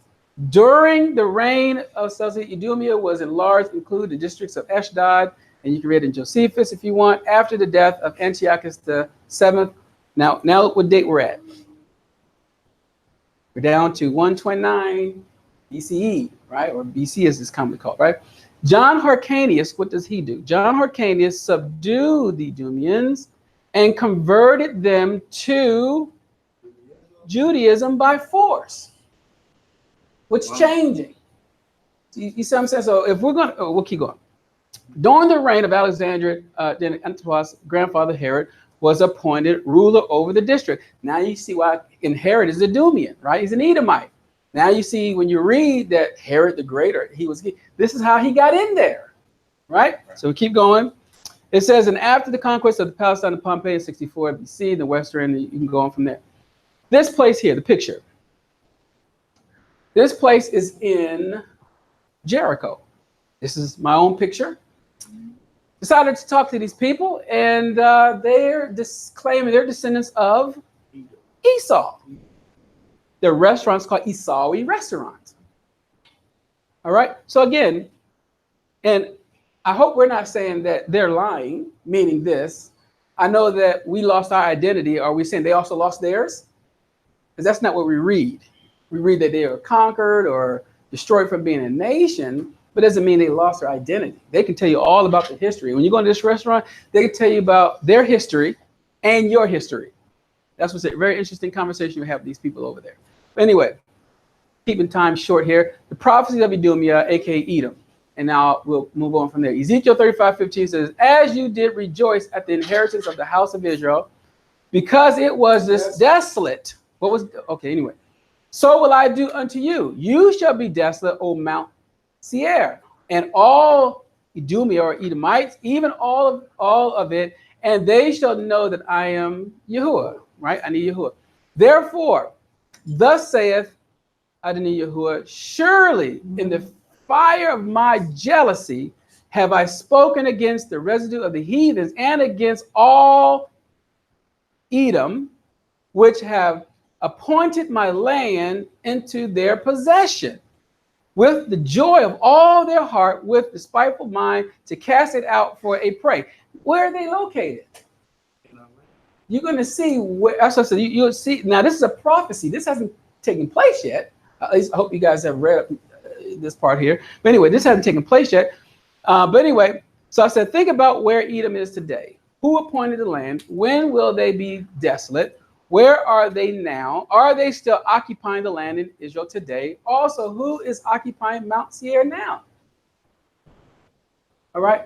During the reign of Seleucid, Idumea was enlarged, include the districts of Ashdod, and you can read in Josephus if you want, after the death of Antiochus the seventh. Now look what date we're at. We're down to 129 BCE, right? Or BC as it's commonly called, right? John Hyrcanus, what does he do? John Hyrcanus subdued the Idumeans and converted them to Judaism by force. What's changing? You see what I'm saying? So if we're going to, we'll keep going. During the reign of Alexander, then Antipas' grandfather Herod was appointed ruler over the district. Now you see why Herod is a Idumean, right? He's an Edomite. Now you see when you read that Herod the Greater, this is how he got in there, right? So we keep going. It says, and after the conquest of the Palestine and Pompeii in 64 BC, the western, you can go on from there. This place here, the picture. This place is in Jericho. This is my own picture. Decided to talk to these people, and they're claiming they're descendants of Esau. Their restaurants called Esawi restaurants. All right. So again, and I hope we're not saying that they're lying, meaning this. I know that we lost our identity. Are we saying they also lost theirs? Because that's not what we read. We read that they were conquered or destroyed from being a nation, but it doesn't mean they lost their identity. They can tell you all about the history. When you go into this restaurant, they can tell you about their history and your history. That's what's a very interesting conversation we have with these people over there. Anyway, keeping time short here, the prophecy of Idumea, aka Edom. And now we'll move on from there. Ezekiel 35:15 says, as you did rejoice at the inheritance of the house of Israel, because it was this desolate. What was, okay, anyway. So will I do unto you. You shall be desolate, O Mount Seir, and all Idumea or Edomites, even all of it, and they shall know that I am Yahuah, right? I need Yahuah. Therefore, thus saith Adonai Yahuah, surely in the fire of my jealousy have I spoken against the residue of the heathens and against all Edom, which have appointed my land into their possession, with the joy of all their heart, with the spiteful mind, to cast it out for a prey. Where are they located? You're going to see where. That's what I said. You'll see. Now, this is a prophecy. This hasn't taken place yet. At least I hope you guys have read this part here. But anyway, this hasn't taken place yet. But anyway, so I said, think about where Edom is today. Who appointed the land? When will they be desolate? Where are they now? Are they still occupying the land in Israel today? Also, who is occupying Mount Seir now? All right.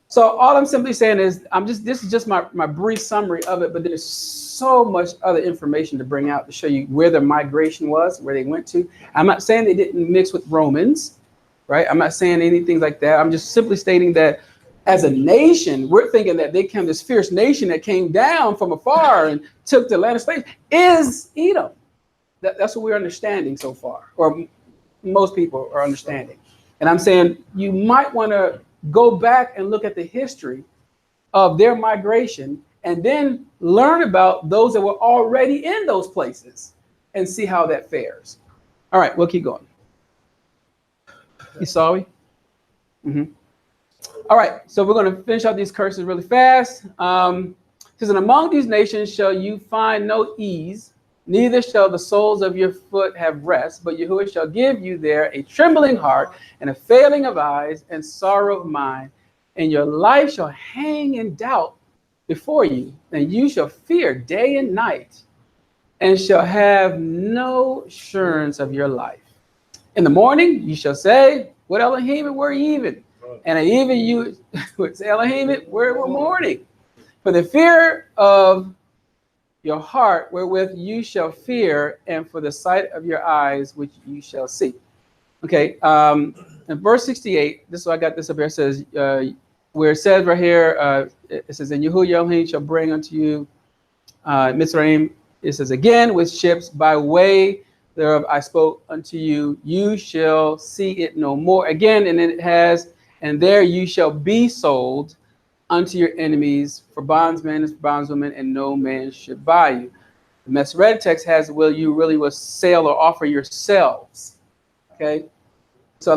So all I'm simply saying is, this is just my brief summary of it, but there's so much other information to bring out to show you where their migration was, where they went to. I'm not saying they didn't mix with Romans, right? I'm not saying anything like that. I'm just simply stating that as a nation, we're thinking that they came, this fierce nation that came down from afar and took the land of slaves is Edom. That's what we're understanding so far, or most people are understanding. And I'm saying you might want to go back and look at the history of their migration and then learn about those that were already in those places and see how that fares. All right, we'll keep going. You saw me? Mm-hmm. All right, so we're going to finish out these curses really fast. It says, and among these nations shall you find no ease, neither shall the soles of your foot have rest, but Yahuwah shall give you there a trembling heart and a failing of eyes and sorrow of mind, and your life shall hang in doubt before you, and you shall fear day and night, and shall have no assurance of your life. In the morning you shall say, what Elohim were even? And even you would say, Elohim, where were morning? For the fear of your heart wherewith you shall fear, and for the sight of your eyes which you shall see. Okay, in verse 68, this is why I got this up here. It says, where it says right here, it says, and Yahuwah Elohim shall bring unto you Mitzrayim. It says, again, with ships by way thereof I spoke unto you, you shall see it no more. Again, and it has, and there you shall be sold unto your enemies for bondsmen and for bondswomen, and no man should buy you. The Masoretic text has, will you really will sell or offer yourselves? Okay, so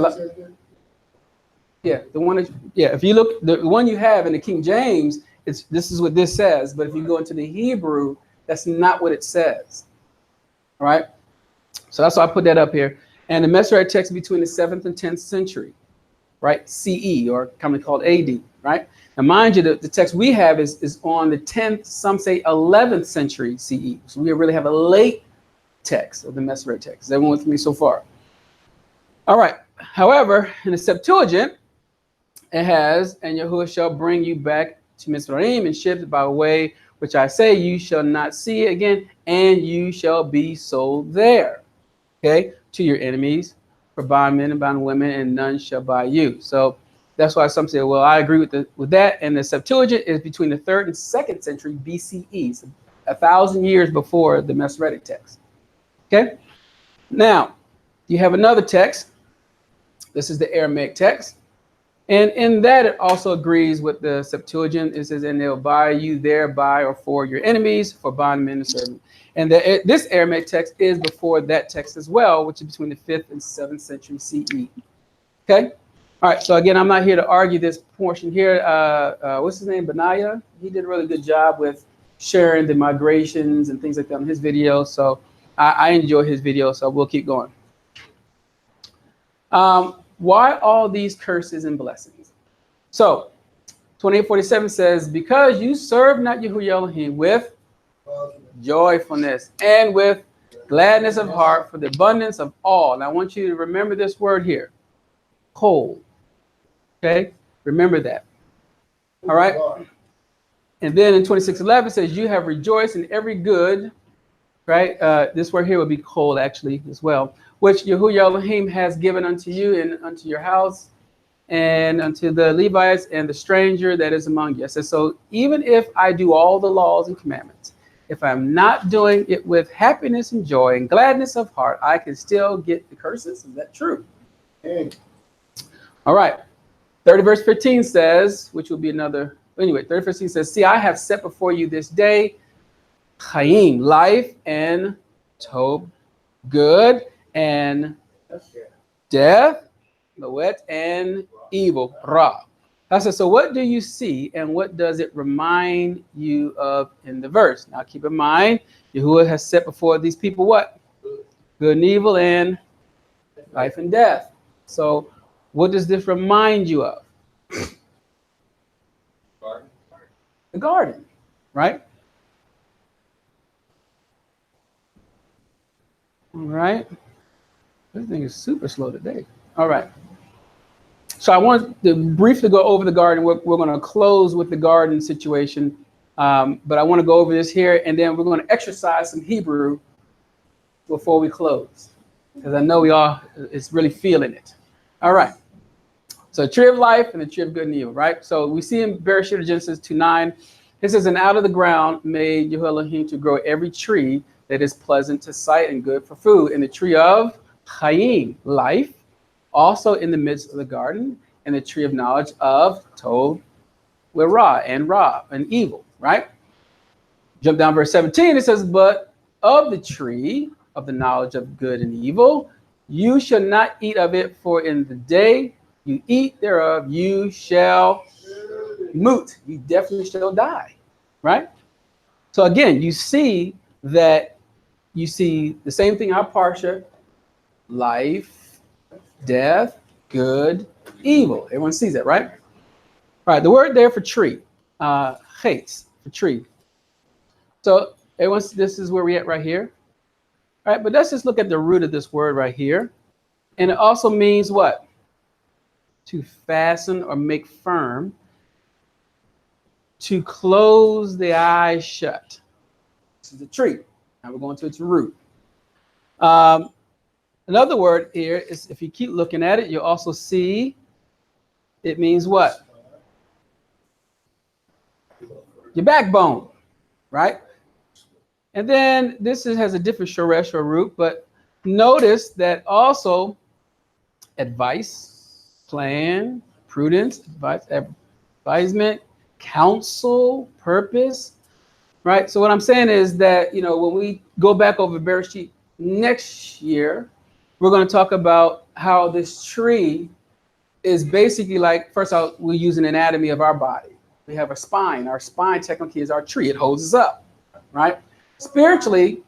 yeah, the one that, yeah, if you look, the one you have in the King James, this is what this says, but if you go into the Hebrew, that's not what it says. All right, so that's why I put that up here. And the Masoretic text between the 7th and 10th century, right, CE, or commonly called AD, right? Now, mind you, the text we have is on the 10th, some say 11th century CE. So we really have a late text of the Masoretic text. Is everyone with me so far? All right. However, in the Septuagint, it has, and Yahuwah shall bring you back to Mitzrayim in ships by way which I say you shall not see it again, and you shall be sold there, okay, to your enemies for bondmen and bondwomen, and none shall buy you. So that's why some say, well, I agree with that. And the Septuagint is between the 3rd and 2nd century BCE, so 1,000 years before the Masoretic text. Okay. Now, you have another text. This is the Aramaic text. And in that, it also agrees with the Septuagint. It says, and they'll buy you thereby or for your enemies, for bondmen and servants. And this Aramaic text is before that text as well, which is between the 5th and 7th century CE. Okay. All right. So again, I'm not here to argue this portion here. What's his name? Benaiah. He did a really good job with sharing the migrations and things like that on his video. So I enjoy his video. So we'll keep going. Why all these curses and blessings? So 28:47 says, because you serve not Yahuwah Elohim with joyfulness, and with gladness of heart for the abundance of all. And I want you to remember this word here, cold. Okay? Remember that. All right? And then in 26:11 says, you have rejoiced in every good, right? This word here would be cold actually as well, which Yahuah Elohim has given unto you and unto your house and unto the Levites and the stranger that is among you. I said, so even if I do all the laws and commandments, if I'm not doing it with happiness and joy and gladness of heart, I can still get the curses. Is that true? All right. 30 verse 15 says, which will be another, anyway, 30 verse 15 says, see, I have set before you this day, Chaim, life, and Tob, good, and death, Loet, and evil, Ra. I said, so what do you see and what does it remind you of in the verse? Now keep in mind, Yahuah has set before these people what? Good and evil and life and death. So what does this remind you of? The garden, right? All right. This thing is super slow today. All right. So I want to briefly go over the garden. We're going to close with the garden situation. But I want to go over this here, and then we're going to exercise some Hebrew before we close, because I know we all is really feeling it. All right. So tree of life and the tree of good and evil, right? So we see in Bereshit, Genesis 2:9, it says, and out of the ground made Yahuah Elohim to grow every tree that is pleasant to sight and good for food, and the tree of Chaim, life, also in the midst of the garden, and the tree of knowledge of Tov, with Ra and evil, right? Jump down verse 17, it says, but of the tree of the knowledge of good and evil, you shall not eat of it, for in the day you eat thereof, you shall moot. You definitely shall die, right? So again, you see the same thing in our Parsha, life, death, good, evil. Everyone sees that, right? All right, the word there for tree, chaitz, for tree. So everyone, this is where we're at right here. All right, but let's just look at the root of this word right here. And it also means what? To fasten or make firm, to close the eyes shut. This is a tree. Now we're going to its root. Another word here is, if you keep looking at it, you'll also see it means what? Your backbone, right? And then this has a different shoresh or root, but notice that also advice, plan, prudence, advisement, counsel, purpose, right? So what I'm saying is that, when we go back over Bereshit next year, we're going to talk about how this tree is basically like, first of all, we use an anatomy of our body. We have a spine. Our spine technically is our tree. It holds us up, right? Spiritually,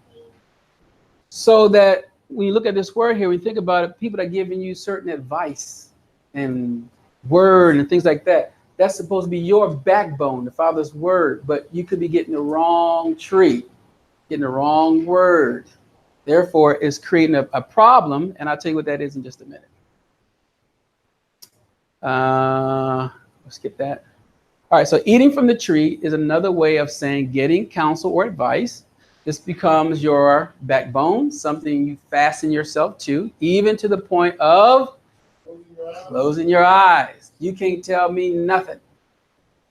so that when you look at this word here, we think about it, people that are giving you certain advice and word and things like that, that's supposed to be your backbone, the Father's word, but you could be getting the wrong tree, getting the wrong word. Therefore, it's creating a problem, and I'll tell you what that is in just a minute. Let's skip that. All right, so eating from the tree is another way of saying getting counsel or advice. This becomes your backbone, something you fasten yourself to, even to the point of closing your eyes. You can't tell me nothing.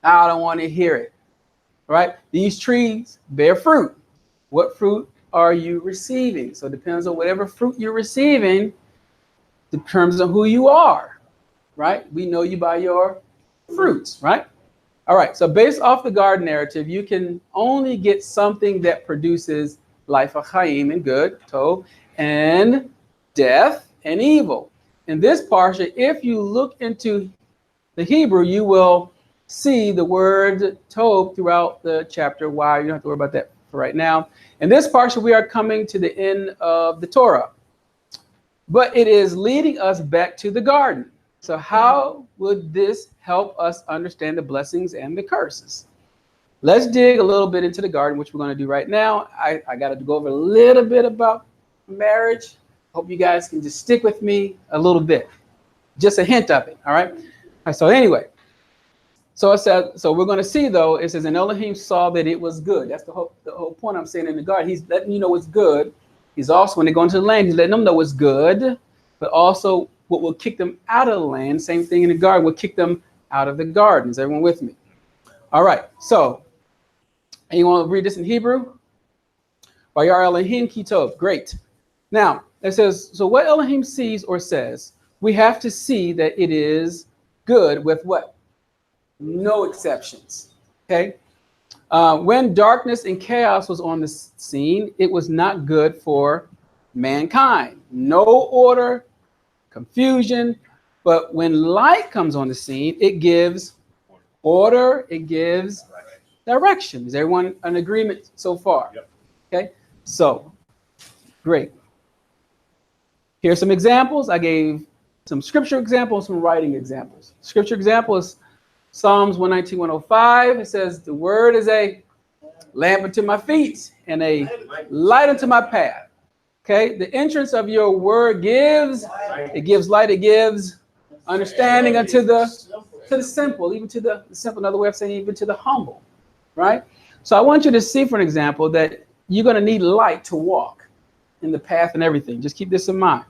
I don't want to hear it. All right, these trees bear fruit. What fruit are you receiving? So it depends on whatever fruit you're receiving, determines on who you are, right? We know you by your fruits, right? All right, so based off the garden narrative, you can only get something that produces life of Chaim and good, Tov, and death and evil. In this Parsha, if you look into the Hebrew, you will see the word Tov throughout the chapter. Why? You don't have to worry about that for right now. In this Parsha, we are coming to the end of the Torah, but it is leading us back to the garden. So how would this help us understand the blessings and the curses? let's dig a little bit into the garden, which we're going to do right now. I got to go over a little bit about marriage. Hope you guys can just stick with me a little bit, just a hint of it. All right. So anyway, so it says, so we're going to see though. It says, and Elohim saw that it was good. That's the whole point I'm saying in the garden. He's letting you know it's good. He's also, when they go into the land, he's letting them know it's good, but also what will kick them out of the land. Same thing in the garden will kick them out of the garden. Is everyone with me? All right. So, and you want to read this in Hebrew? Vayar Elohim kitov. Great. Now it says, so what Elohim sees or says, we have to see that it is good with what? No exceptions. Okay. When darkness and chaos was on the scene, it was not good for mankind. No order, confusion. But when light comes on the scene, it gives order, it gives direction. Is everyone in agreement so far? Yep. Okay. So, great. Here's some examples. I gave some scripture examples, some writing examples. Scripture example is Psalms 119, 105. It says, the word is a lamp unto my feet and a light unto my path. Okay, the entrance of your word gives, it gives light, it gives understanding unto the simple, even to the simple, another way of saying even to the humble, right? So I want you to see, for an example, that you're going to need light to walk in the path and everything. Just keep this in mind.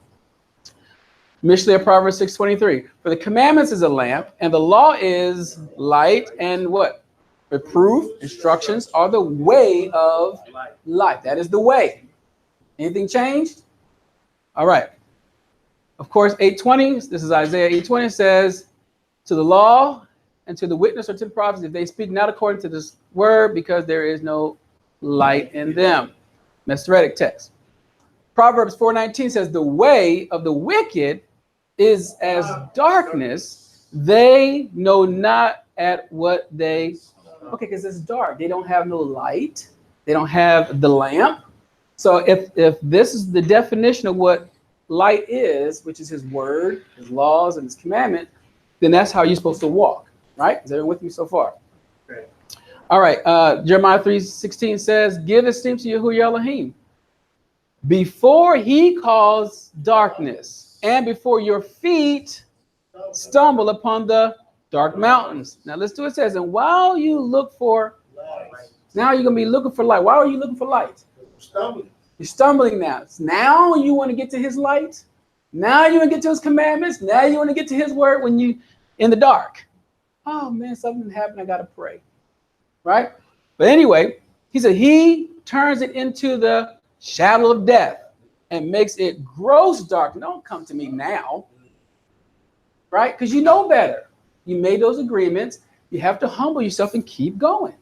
Mishle Proverbs 6:23. For the commandments is a lamp, and the law is light, and what? Reproof, instructions are the way of life. That is the way. Anything changed? All right. Of course, 8:20. This is Isaiah 8:20. Says, to the law and to the witness or to the prophets, if they speak not according to this word, because there is no light in them. Masoretic text. Proverbs 4:19 says, the way of the wicked is as darkness. They know not at what they, okay, because it's dark. They don't have no light. They don't have the lamp. So if this is the definition of what light is, which is his word, his laws, and his commandment, then that's how you're supposed to walk, right? Is everyone with me so far? Right. All right. Jeremiah 3:16 says, give esteem to Yahuah Elohim before he calls darkness, and before your feet stumble upon the dark mountains. Now let's do what it says. And while you look for, now you're going to be looking for light. Why are you looking for light? Stumbling. You're stumbling now. Now you want to get to his light. Now you want to get to his commandments. Now you want to get to his word when you in the dark. Oh man, something happened. I got to pray. Right? But anyway, he said he turns it into the shadow of death and makes it gross dark. Don't come to me now. Right? Because you know better. You made those agreements. You have to humble yourself and keep going.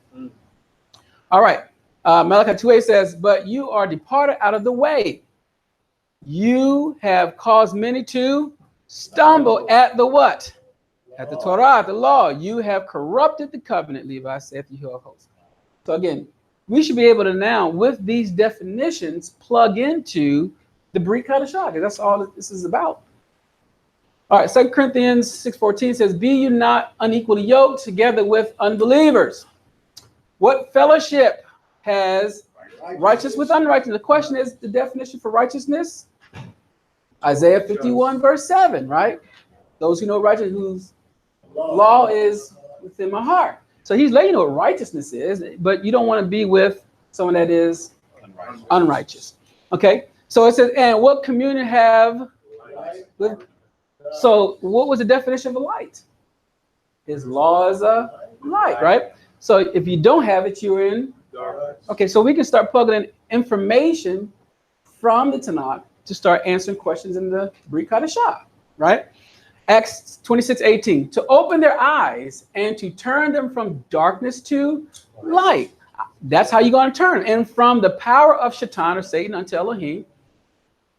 All right. Malachi 2:8 says, but you are departed out of the way. You have caused many to stumble at the what? At the Torah, the law. You have corrupted the covenant, Levi saith Yahuah of hosts. So again, we should be able to now, with these definitions, plug into the Brit Kadashah, because that's all that this is about. All right, 2 Corinthians 6:14 says, be you not unequally yoked together with unbelievers. What fellowship has righteous with unrighteous? The question is the definition for righteousness. Isaiah 51:7, right? Those who know righteous, whose law is within my heart. So he's letting you know what righteousness is, but you don't want to be with someone that is unrighteous. Okay, so it says, and what communion have with? So what was the definition of a light? His law is a light, right? So if you don't have it, you're in. Okay, so we can start plugging in information from the Tanakh to start answering questions in the Brit Kadashah, right? Acts 26:18, to open their eyes and to turn them from darkness to light. That's how you're going to turn. And from the power of Shaitan or Satan unto Elohim,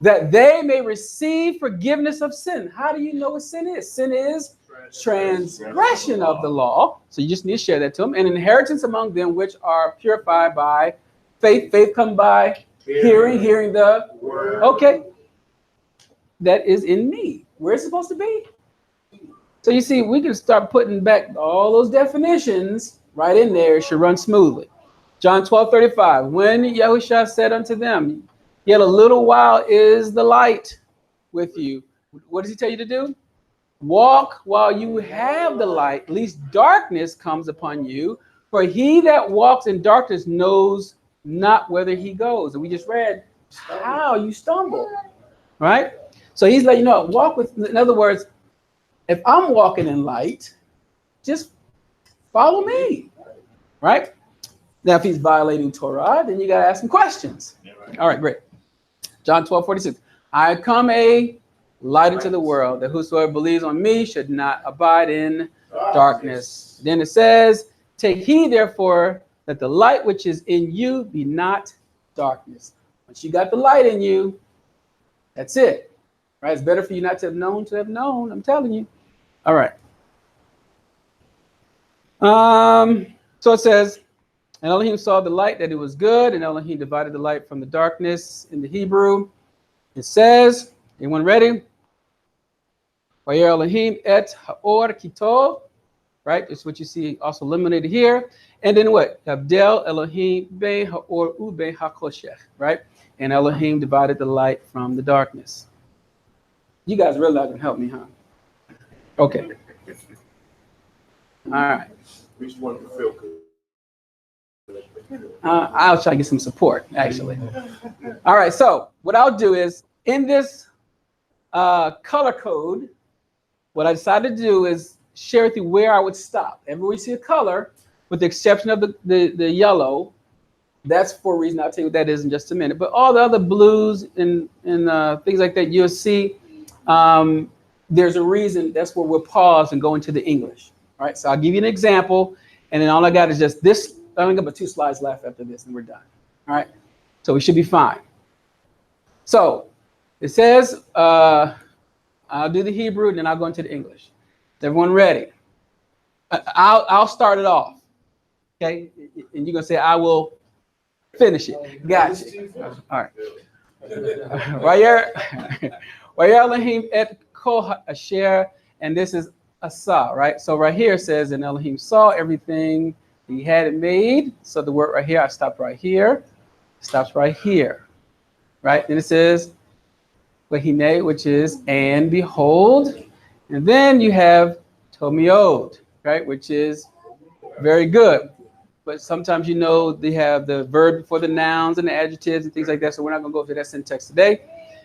that they may receive forgiveness of sin. How do you know what sin is? Sin is transgression of the law. So you just need to share that to them. And inheritance among them which are purified by faith. Faith come by hearing the word. Okay. That is in me. Where it's supposed to be. So you see, we can start putting back all those definitions right in there. It should run smoothly. John 12:35. When Yahushua said unto them, yet a little while is the light with you. What does he tell you to do? Walk while you have the light, lest darkness comes upon you. For he that walks in darkness knows not whither he goes. And we just read how you stumble, right? So he's like, walk with, in other words, if I'm walking in light, just follow me, right? Now, if he's violating Torah, then you got to ask him questions. Yeah, right. All right, great. John 12:46. I come a light into the world, that whosoever believes on me should not abide in darkness. Then it says, take heed, therefore, that the light which is in you be not darkness. Once you got the light in you, that's it. Right? It's better for you not to have known, I'm telling you. All right. So it says, and Elohim saw the light, that it was good, and Elohim divided the light from the darkness. In the Hebrew, it says, anyone ready? Vayer Elohim et haor kitov, right? It's what you see also eliminated here. And then what? Abdel Elohim be haor ube hakoshech, right? And Elohim divided the light from the darkness. You guys really not gonna help me, huh? Okay. All right. We just wanted to feel good. I'll try to get some support, actually. All right, so what I'll do is, in this color code, what I decided to do is share with you where I would stop. Everywhere you see a color, with the exception of the yellow, that's for a reason. I'll tell you what that is in just a minute. But all the other blues and things like that you'll see, there's a reason. That's where we'll pause and go into the English. All right, so I'll give you an example, and then all I got is just this. I only got about 2 slides left after this, and we're done. All right, so we should be fine. So it says, I'll do the Hebrew, then I'll go into the English. Is everyone ready? I'll start it off, okay? And you're gonna say, I will finish it. Gotcha. All right. Vayer Elohim et kol asher, and this is asa, right? So right here it says, and Elohim saw everything he had it made. So the word right here, I stopped right here. Stops right here, right? Then it says, Vahine, which is, and behold. And then you have Tomiod, right? Which is very good. But sometimes they have the verb before the nouns and the adjectives and things like that. So we're not going to go through that syntax today.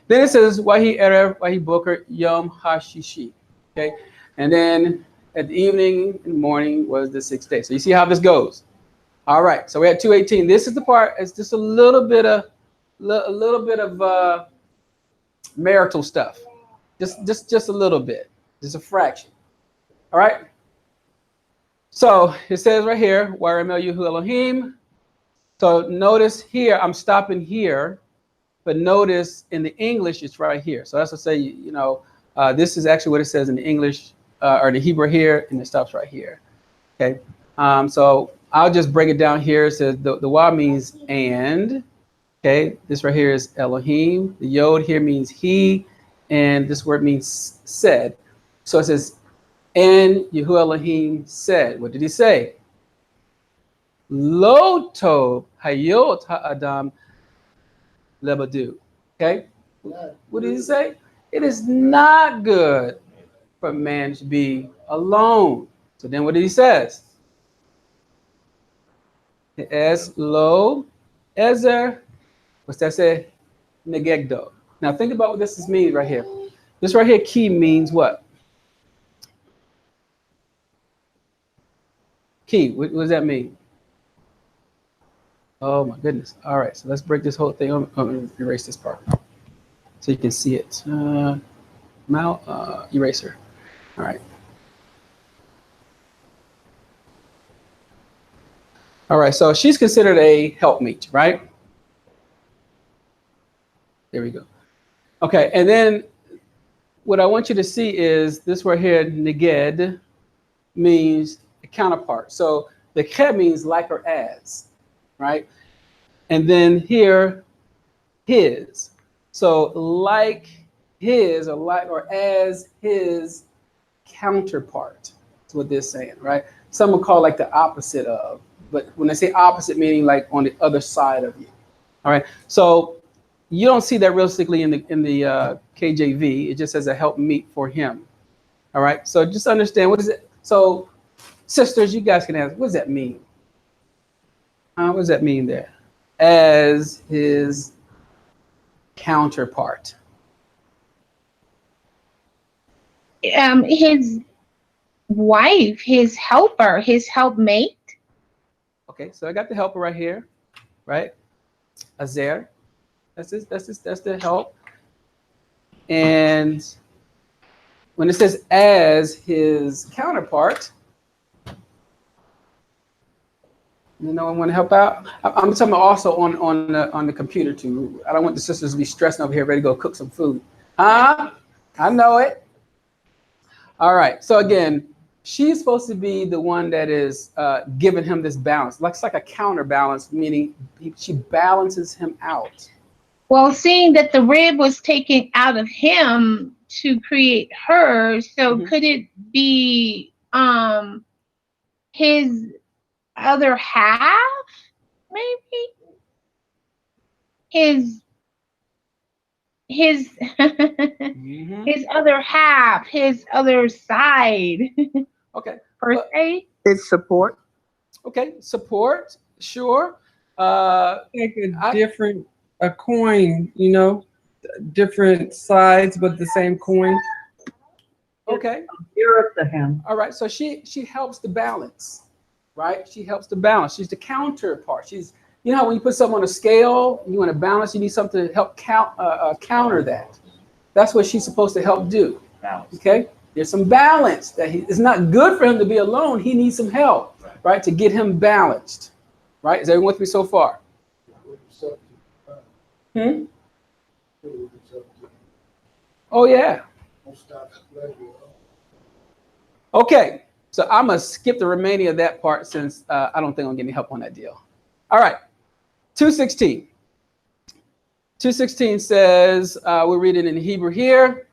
Then it says, Wahi Erev, Wahi Boker, Yom HaShishi. Okay? And then at the evening and morning was the 6th day. So you see how this goes. All right. So we're at 2:18. This is the part, it's just a little bit of marital stuff. Just a little bit. Just a fraction. All right. So it says right here, Yahuah Elohim. So notice here, I'm stopping here, but notice in the English, it's right here. So that's to say, this is actually what it says in the English or the Hebrew here, and it stops right here. Okay. So I'll just break it down here. It says the Wa means and. Okay. This right here is Elohim. The Yod here means he, and this word means said. So it says, and Yahuah Elohim said, what did he say? Lo tov hayot ha'adam lebadu. Okay? What did he say? It is not good for man to be alone. So then what did he says? Es lo ezer, what's that say? Negegdo. Now think about what this means right here. This right here, key, means what? Key, what does that mean? Oh my goodness. All right, so let's break this whole thing. I'm going to erase this part so you can see it. Eraser. All right. All right, so she's considered a helpmeet, right? There we go. Okay, and then what I want you to see is this right here, neged, means a counterpart. So the ke means like or as, right? And then here, his. So like his or like or as his counterpart. That's what this is saying, right? some would call like the opposite of. But when I say opposite, meaning like on the other side of you. All right. So you don't see that realistically in the KJV. It just says a help meet for him. All right. So just understand what is it. So sisters, you guys can ask, what does that mean? What does that mean there? As his counterpart. His wife, his helper, his helpmate. Okay, so I got the helper right here, right? Azer. That's the help. And when it says as his counterpart, you know, I want to help out. I'm talking also on the computer too. I don't want the sisters to be stressing over here, ready to go cook some food. I know it. All right. So again, she's supposed to be the one that is giving him this balance. It's like a counterbalance, meaning she balances him out. Well, seeing that the rib was taken out of him to create her, so could it be his other half? Maybe his his other half, his other side. Okay. Per se. It's support. Okay. Support. Sure. Like a coin, you know, different sides, but the same coin. Okay. Dearest to him. All right. So she helps to balance, right? She helps to balance. She's the counterpart. She's, you know, how when you put something on a scale, you want to balance, you need something to help counter that. That's what she's supposed to help do. Balance. Okay. There's some balance that it's not good for him to be alone. He needs some help, right? To get him balanced, right? Is everyone with me so far? Oh yeah. Okay. So I'm gonna skip the remaining of that part since I don't think I'm getting any help on that deal. All right. 2:16. 2:16 says, we're reading in Hebrew here.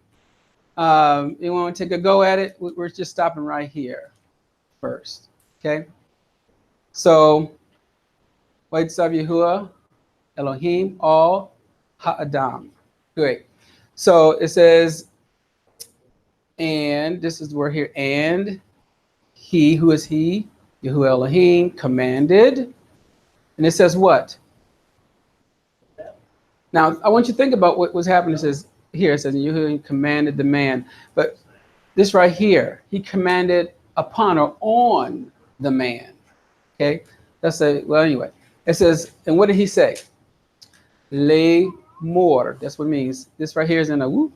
You want to take a go at it? We're just stopping right here first. Okay. So, Vayitzav Yahuah Elohim al ha'adam. Great. So it says, and this is where here, and he, who is he? Yahuah Elohim commanded. And it says what? Now, I want you to think about what was happening. It says, here it says, Yahuah commanded the man. But this right here, he commanded upon or on the man. Okay? That's well, anyway. It says, and what did he say? Le more. That's what it means. This right here is in a whoop.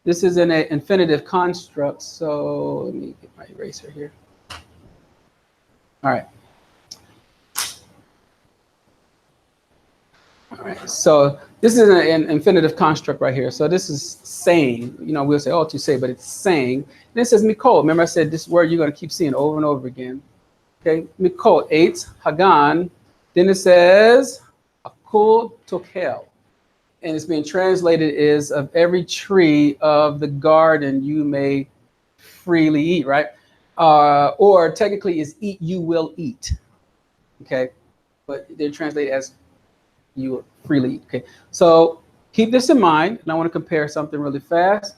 This is in an infinitive construct. So let me get my eraser here. All right. All right. So this is an infinitive construct right here. So this is saying, you know, we'll say, oh, to say, but it's saying. And it says Mikol. Remember I said this word you're going to keep seeing over and over again. Okay. Mikol, 8, Hagan. Then it says, Akul Tokel. And it's being translated is of every tree of the garden you may freely eat, right? Or technically is eat, you will eat. Okay. But they're translated as you will freely eat. Okay. So keep this in mind. And I want to compare something really fast.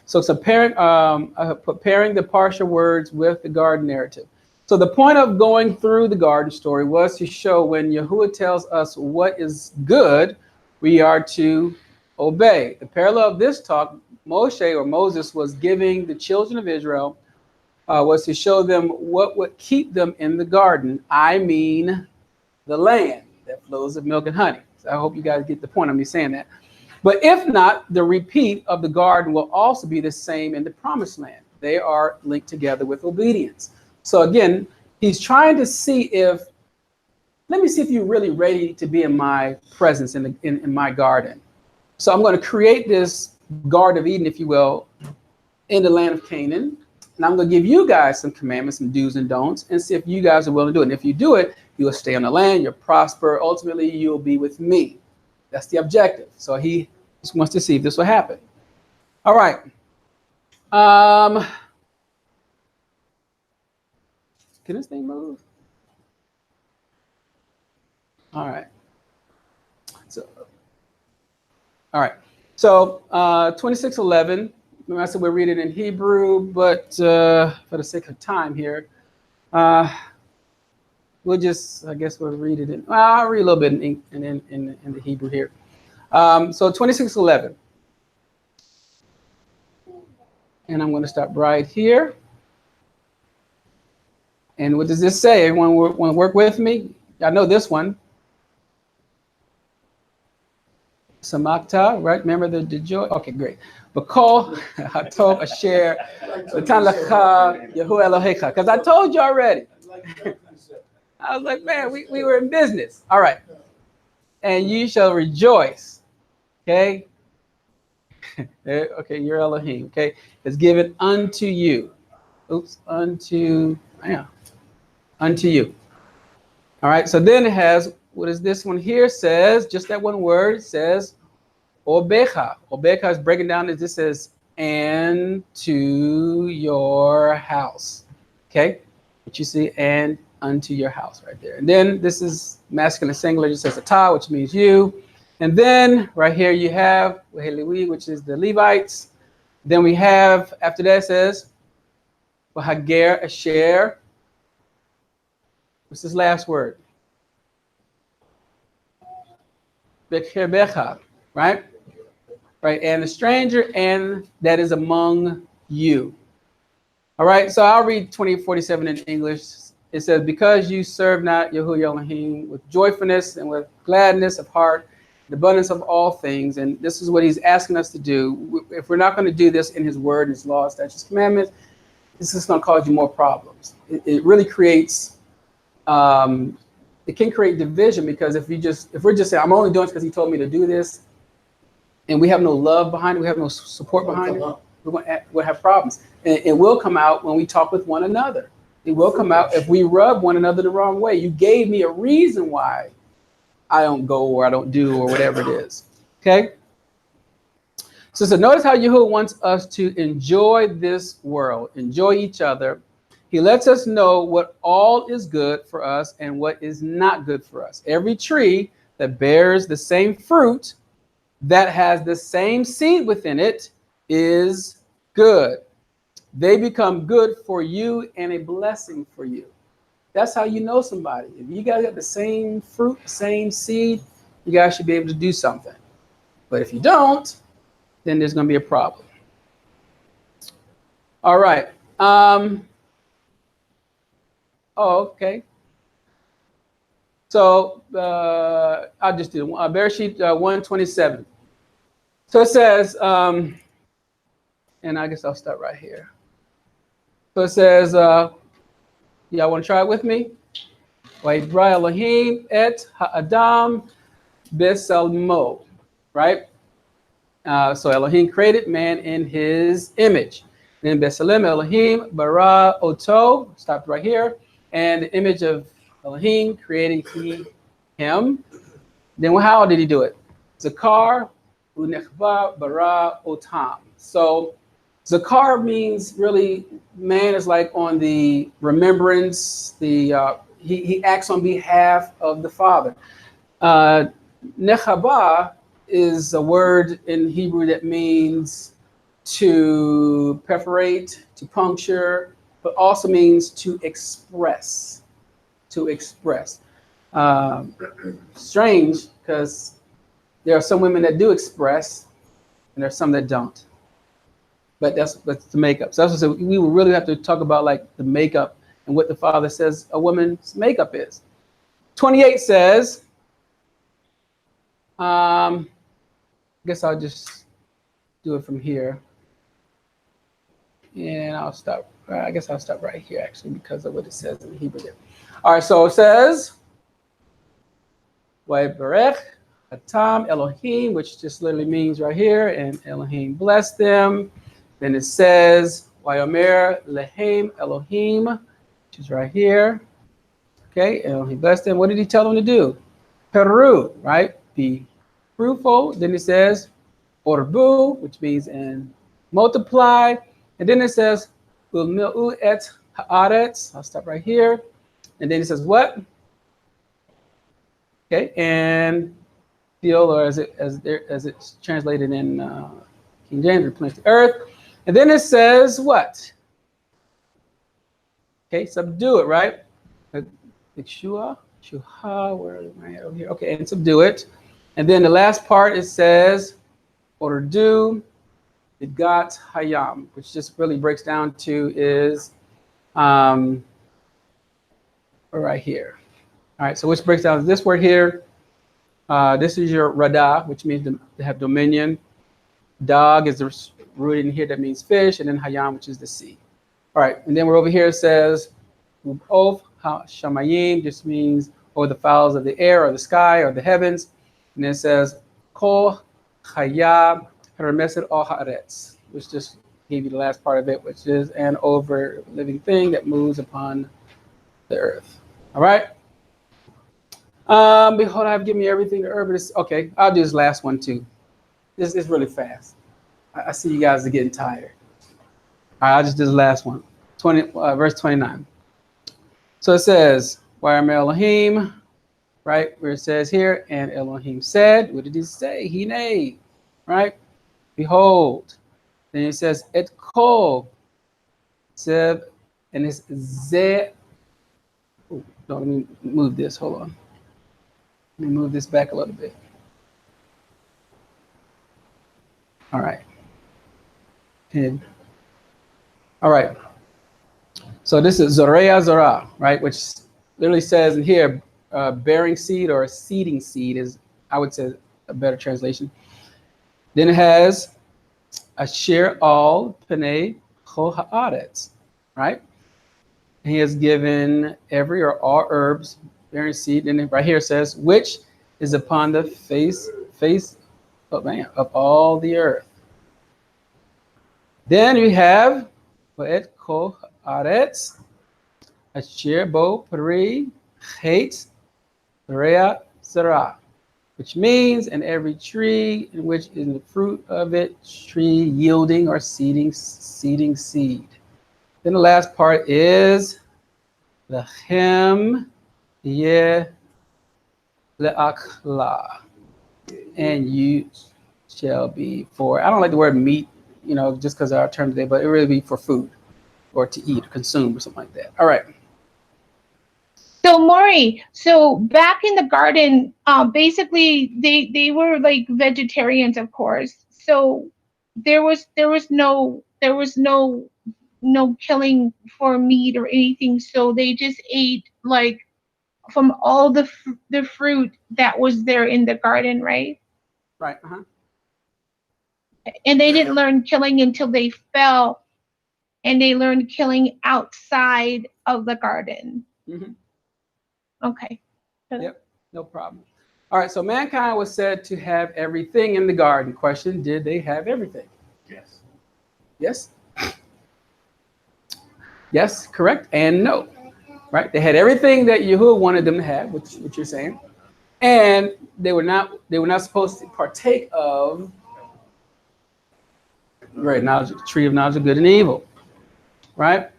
So comparing the Parsha words with the garden narrative. So the point of going through the garden story was to show when Yahuah tells us what is good, we are to obey. The parallel of this talk, Moshe or Moses was giving the children of Israel was to show them what would keep them in the garden. I mean, the land that flows with milk and honey. So I hope you guys get the point of me saying that. But if not, the repeat of the garden will also be the same in the promised land. They are linked together with obedience. So again, he's trying to see if, let me see if you're really ready to be in my presence in my garden. So I'm going to create this Garden of Eden, if you will, in the land of Canaan. And I'm going to give you guys some commandments, some do's and don'ts, and see if you guys are willing to do it. And if you do it, you'll stay on the land, you'll prosper. Ultimately, you'll be with me. That's the objective. So he just wants to see if this will happen. All right. Can this thing move? All right. So, all right. So 26:11. Remember I said we're reading in Hebrew, but for the sake of time here, we'll just, I guess we'll read it in, well, I'll read a little bit in the Hebrew here. So 26:11. And I'm going to stop right here. And what does this say? Everyone want to work with me? I know this one. Samakta, right? Remember the joy? Okay, great. Bakol, Hatov, Asher, Natan Lecha, Yahuah Elohecha. Because I told you already. I was like, man, we were in business. All right. And you shall rejoice. Okay? Okay, you're Elohim. Okay? It's given unto you. Oops, unto you. All right, so then it has, what is this one here? Says, just that one word, says, Obecha. Obecha is breaking down as this says, and to your house. Okay? But you see, and unto your house right there. And then this is masculine singular, just says atah, which means you. And then right here you have Wehelewi, which is the Levites. Then we have, after that it says, Wahager Asher. What's this last word? Becha, right? Right, and the stranger, and that is among you. All right, so I'll read 2047 in English. It says, because you serve not Yahuah Elohim with joyfulness and with gladness of heart, the abundance of all things. And this is what he's asking us to do. If we're not going to do this in his word, his laws, statutes, commandments, this is going to cause you more problems. It really creates, it can create division, because if we're just saying, I'm only doing it because he told me to do this, and we have no love behind it, we have no support behind it, we'll have problems. And it will come out when we talk with one another. It will come out if we rub one another the wrong way. You gave me a reason why I don't go or I don't do or whatever it is. Okay? So notice how Yahuah wants us to enjoy this world, enjoy each other. He lets us know what all is good for us and what is not good for us. Every tree that bears the same fruit, that has the same seed within it, is good. They become good for you and a blessing for you. That's how you know somebody. If you guys got the same fruit, same seed, you guys should be able to do something. But if you don't, then there's going to be a problem. All right. Oh, okay. So I'll just do Bereshit 1:27. So it says, and I guess I'll start right here. So it says, y'all want to try it with me? Vayibra Elohim et ha'adam besalmo, right? So Elohim created man in his image. Then Besalem Elohim bara oto, stopped right here. And the image of Elohim created him. Then how did he do it? Zakar unechva bara otam. So Zakar means really man is like on the remembrance, he acts on behalf of the Father. Nechaba is a word in Hebrew that means to perforate, to puncture, but also means to express. To express. Strange, because there are some women that do express, and there are some that don't. But that's the makeup. So that's what we will really have to talk about, like the makeup and what the Father says a woman's makeup is. 28 says, I guess I'll just do it from here. And I'll stop. I guess I'll stop right here, actually, because of what it says in Hebrew there. All right, so it says, Vayberech Atam Elohim, which just literally means right here, and Elohim blessed them. Then it says, Vayomer Lehem Elohim, which is right here. Okay, Elohim blessed them. What did he tell them to do? Peru, right? Be fruitful. Then it says, Orbu, which means and multiply. And then it says, Ulmi'u et haaretz. I'll stop right here. And then it says what? Okay, and field, or as it's translated in King James, replenish the earth. And then it says what? Okay, subdue it, right? Shuha, where am I over here? Okay, and subdue it. And then the last part, it says, or do, it got hayam, which just really breaks down to is right here. All right, so which breaks down to this word here. This is your radah, which means to have dominion. Dog is the root in here that means fish, and then hayam, which is the sea. All right, and then we're over here, it says, of shamayim, just means over the fowls of the air or the sky or the heavens. And then it says, kol chaya harameset al haaretz, which just gave you the last part of it, which is an over living thing that moves upon the earth. All right. Behold, I've given you everything to earth. Okay, I'll do this last one too. This is really fast. I see you guys are getting tired. All right, I'll just do the last one. Verse 29. So it says, Wa'amar Elohim, right? Where it says here, and Elohim said, what did he say? Hine, right? Behold. Then it says, Et kol, Seb, and it's Ze. Oh, no, let me move this. Hold on. Let me move this back a little bit. All right. And, all right. So this is Zorea Zorah, right? Which literally says in here, bearing seed or seeding seed is, I would say, a better translation. Then it has Asher al Panei Chol Haaretz, right? And he has given every or all herbs bearing seed. And right here it says, which is upon the face of all the earth. Then we have Poet Kol Haaretz, Asher Bo Peri Chet Rea Zerah, which means in every tree in which is the fruit of it, tree yielding or seeding seed. Then the last part is Lechem Yeh Le'akla, and you shall be for, I don't like the word meat, just because of our term today, but it really be for food or to eat or consume or something like that. All right. So Moreh, so back in the garden, basically they were like vegetarians, of course. So there was no killing for meat or anything. So they just ate like from all the fruit that was there in the garden, right? Right. Uh-huh. And they didn't learn killing until they fell, and they learned killing outside of the garden. Mm-hmm. Okay. Yep, no problem. All right, so mankind was said to have everything in the garden. Question, did they have everything? Yes. Yes? Yes, correct, and no. Right? They had everything that Yahuah wanted them to have, which you're saying. And they were not supposed to partake of tree of knowledge of good and evil. Right?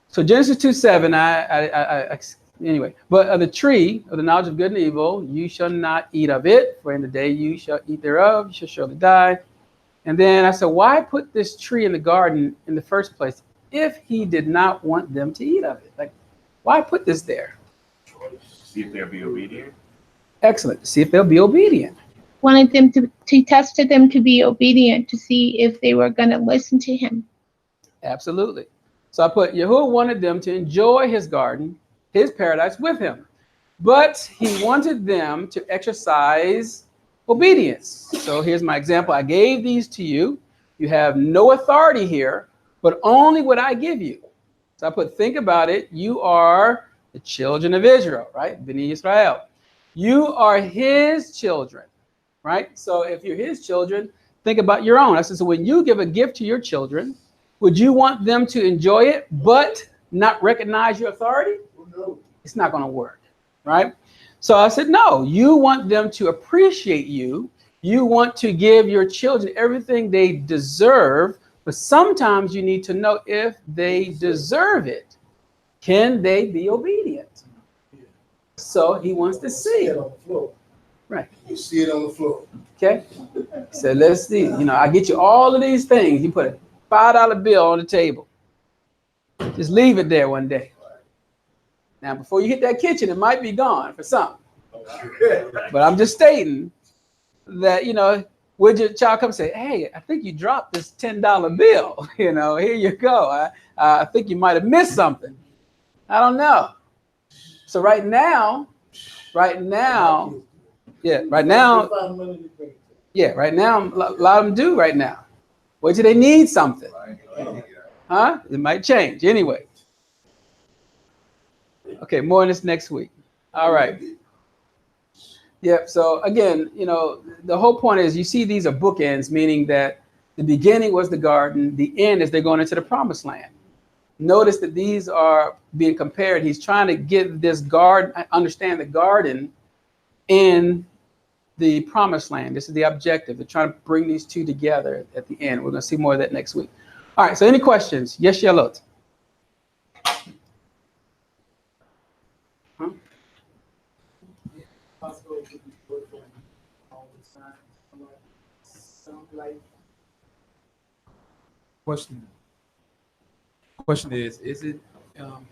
So Genesis 2:7, anyway, but of the tree of the knowledge of good and evil, you shall not eat of it, for in the day you shall eat thereof, you shall surely die. And then I said, why put this tree in the garden in the first place if he did not want them to eat of it? Like, why put this there? See if they'll be obedient. Excellent. See if they'll be obedient. Wanted them to tested them to be obedient, to see if they were going to listen to him. Absolutely. So I put Yahuah wanted them to enjoy his garden, his paradise with him, but he wanted them to exercise obedience. So here's my example. I gave these to you. You have no authority here, but only what I give you. So I put, think about it. You are the children of Israel, right? Bnei Israel. You are his children, right? So if you're his children, think about your own. I said, so when you give a gift to your children, would you want them to enjoy it, but not recognize your authority? No. It's not going to work, right? So I said, no, you want them to appreciate you. You want to give your children everything they deserve, But sometimes you need to know if they deserve it. Can they be obedient? So he wants to See see. it on the floor. Right. You see it on the floor. Okay. So let's see. You know, I get you all of these things. You put a $5 bill on the table. Just leave it there one day. Now, before you hit that kitchen, it might be gone for some. But I'm just stating that, you know, would your child come and say, hey, I think you dropped this $10 bill. You know, here you go. I think you might have missed something. I don't know. So right now, yeah, right now, a lot of them do right now. Wait till they need something. Huh? It might change. Anyway. Okay, more on this next week. All right. Yep. So again, you know, the whole point is you see these are bookends, meaning that the beginning was the garden, the end is they're going into the promised land. Notice that these are being compared. He's trying to get this garden, understand the garden in the promised land. This is the objective. They're trying to bring these two together at the end. We're going to see more of that next week. All right. So any questions? Yes, Yalot. Huh? Possible to be joyful all the time. Some like Question is it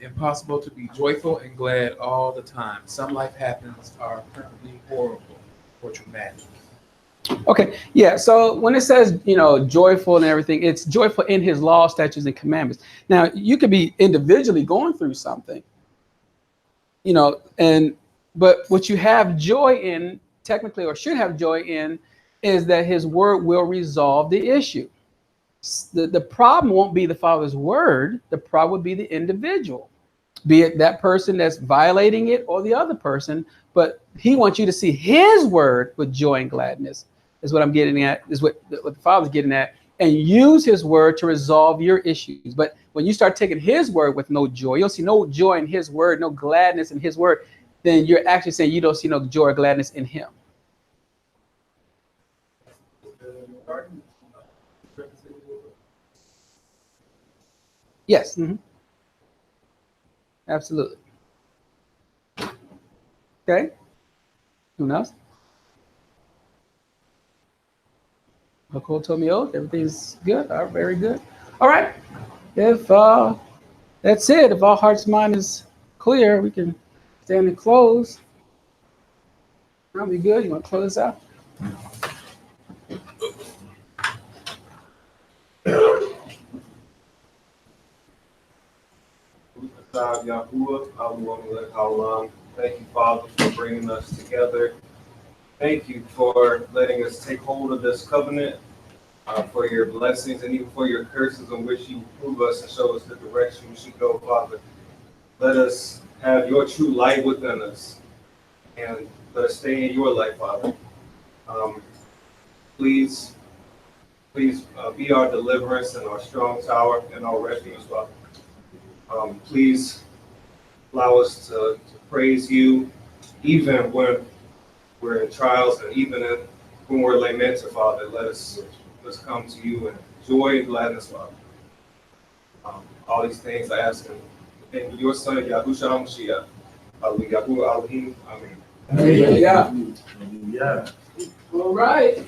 impossible to be joyful and glad all the time? Some life happens are currently horrible or traumatic. Okay, yeah. So when it says, you know, joyful and everything, it's joyful in his law, statutes, and commandments. Now, you could be individually going through something, you know, but what you have joy in, technically, or should have joy in, is that his word will resolve the issue. The problem won't be the Father's word. The problem would be the individual, be it that person that's violating it or the other person. But he wants you to see his word with joy and gladness, is what I'm getting at, is what the Father's getting at, and use his word to resolve your issues. But when you start taking his word with no joy, you'll see no joy in his word, no gladness in his word, then you're actually saying you don't see no joy or gladness in him. Yes. Mm-hmm. Absolutely. Okay. Who else? Nicole told me, oh, everything's good. All right, very good. All right. If that's it, if our heart's mind is clear, we can stand and close. That'll be good. You want to close this out? Yahuah, thank you, Father, for bringing us together. Thank you for letting us take hold of this covenant, for your blessings and even for your curses on which you prove us and show us the direction we should go, Father. Let us have your true light within us and let us stay in your light, Father. Please be our deliverance and our strong tower and our refuge, Father. Please allow us to praise you even when we're in trials and even when we're lamented, Father. Let's come to you in joy and gladness, Father. All these things I ask in your Son, Yahushua HaMashiach. Yahuah Elohim. Amen. Yeah. All right.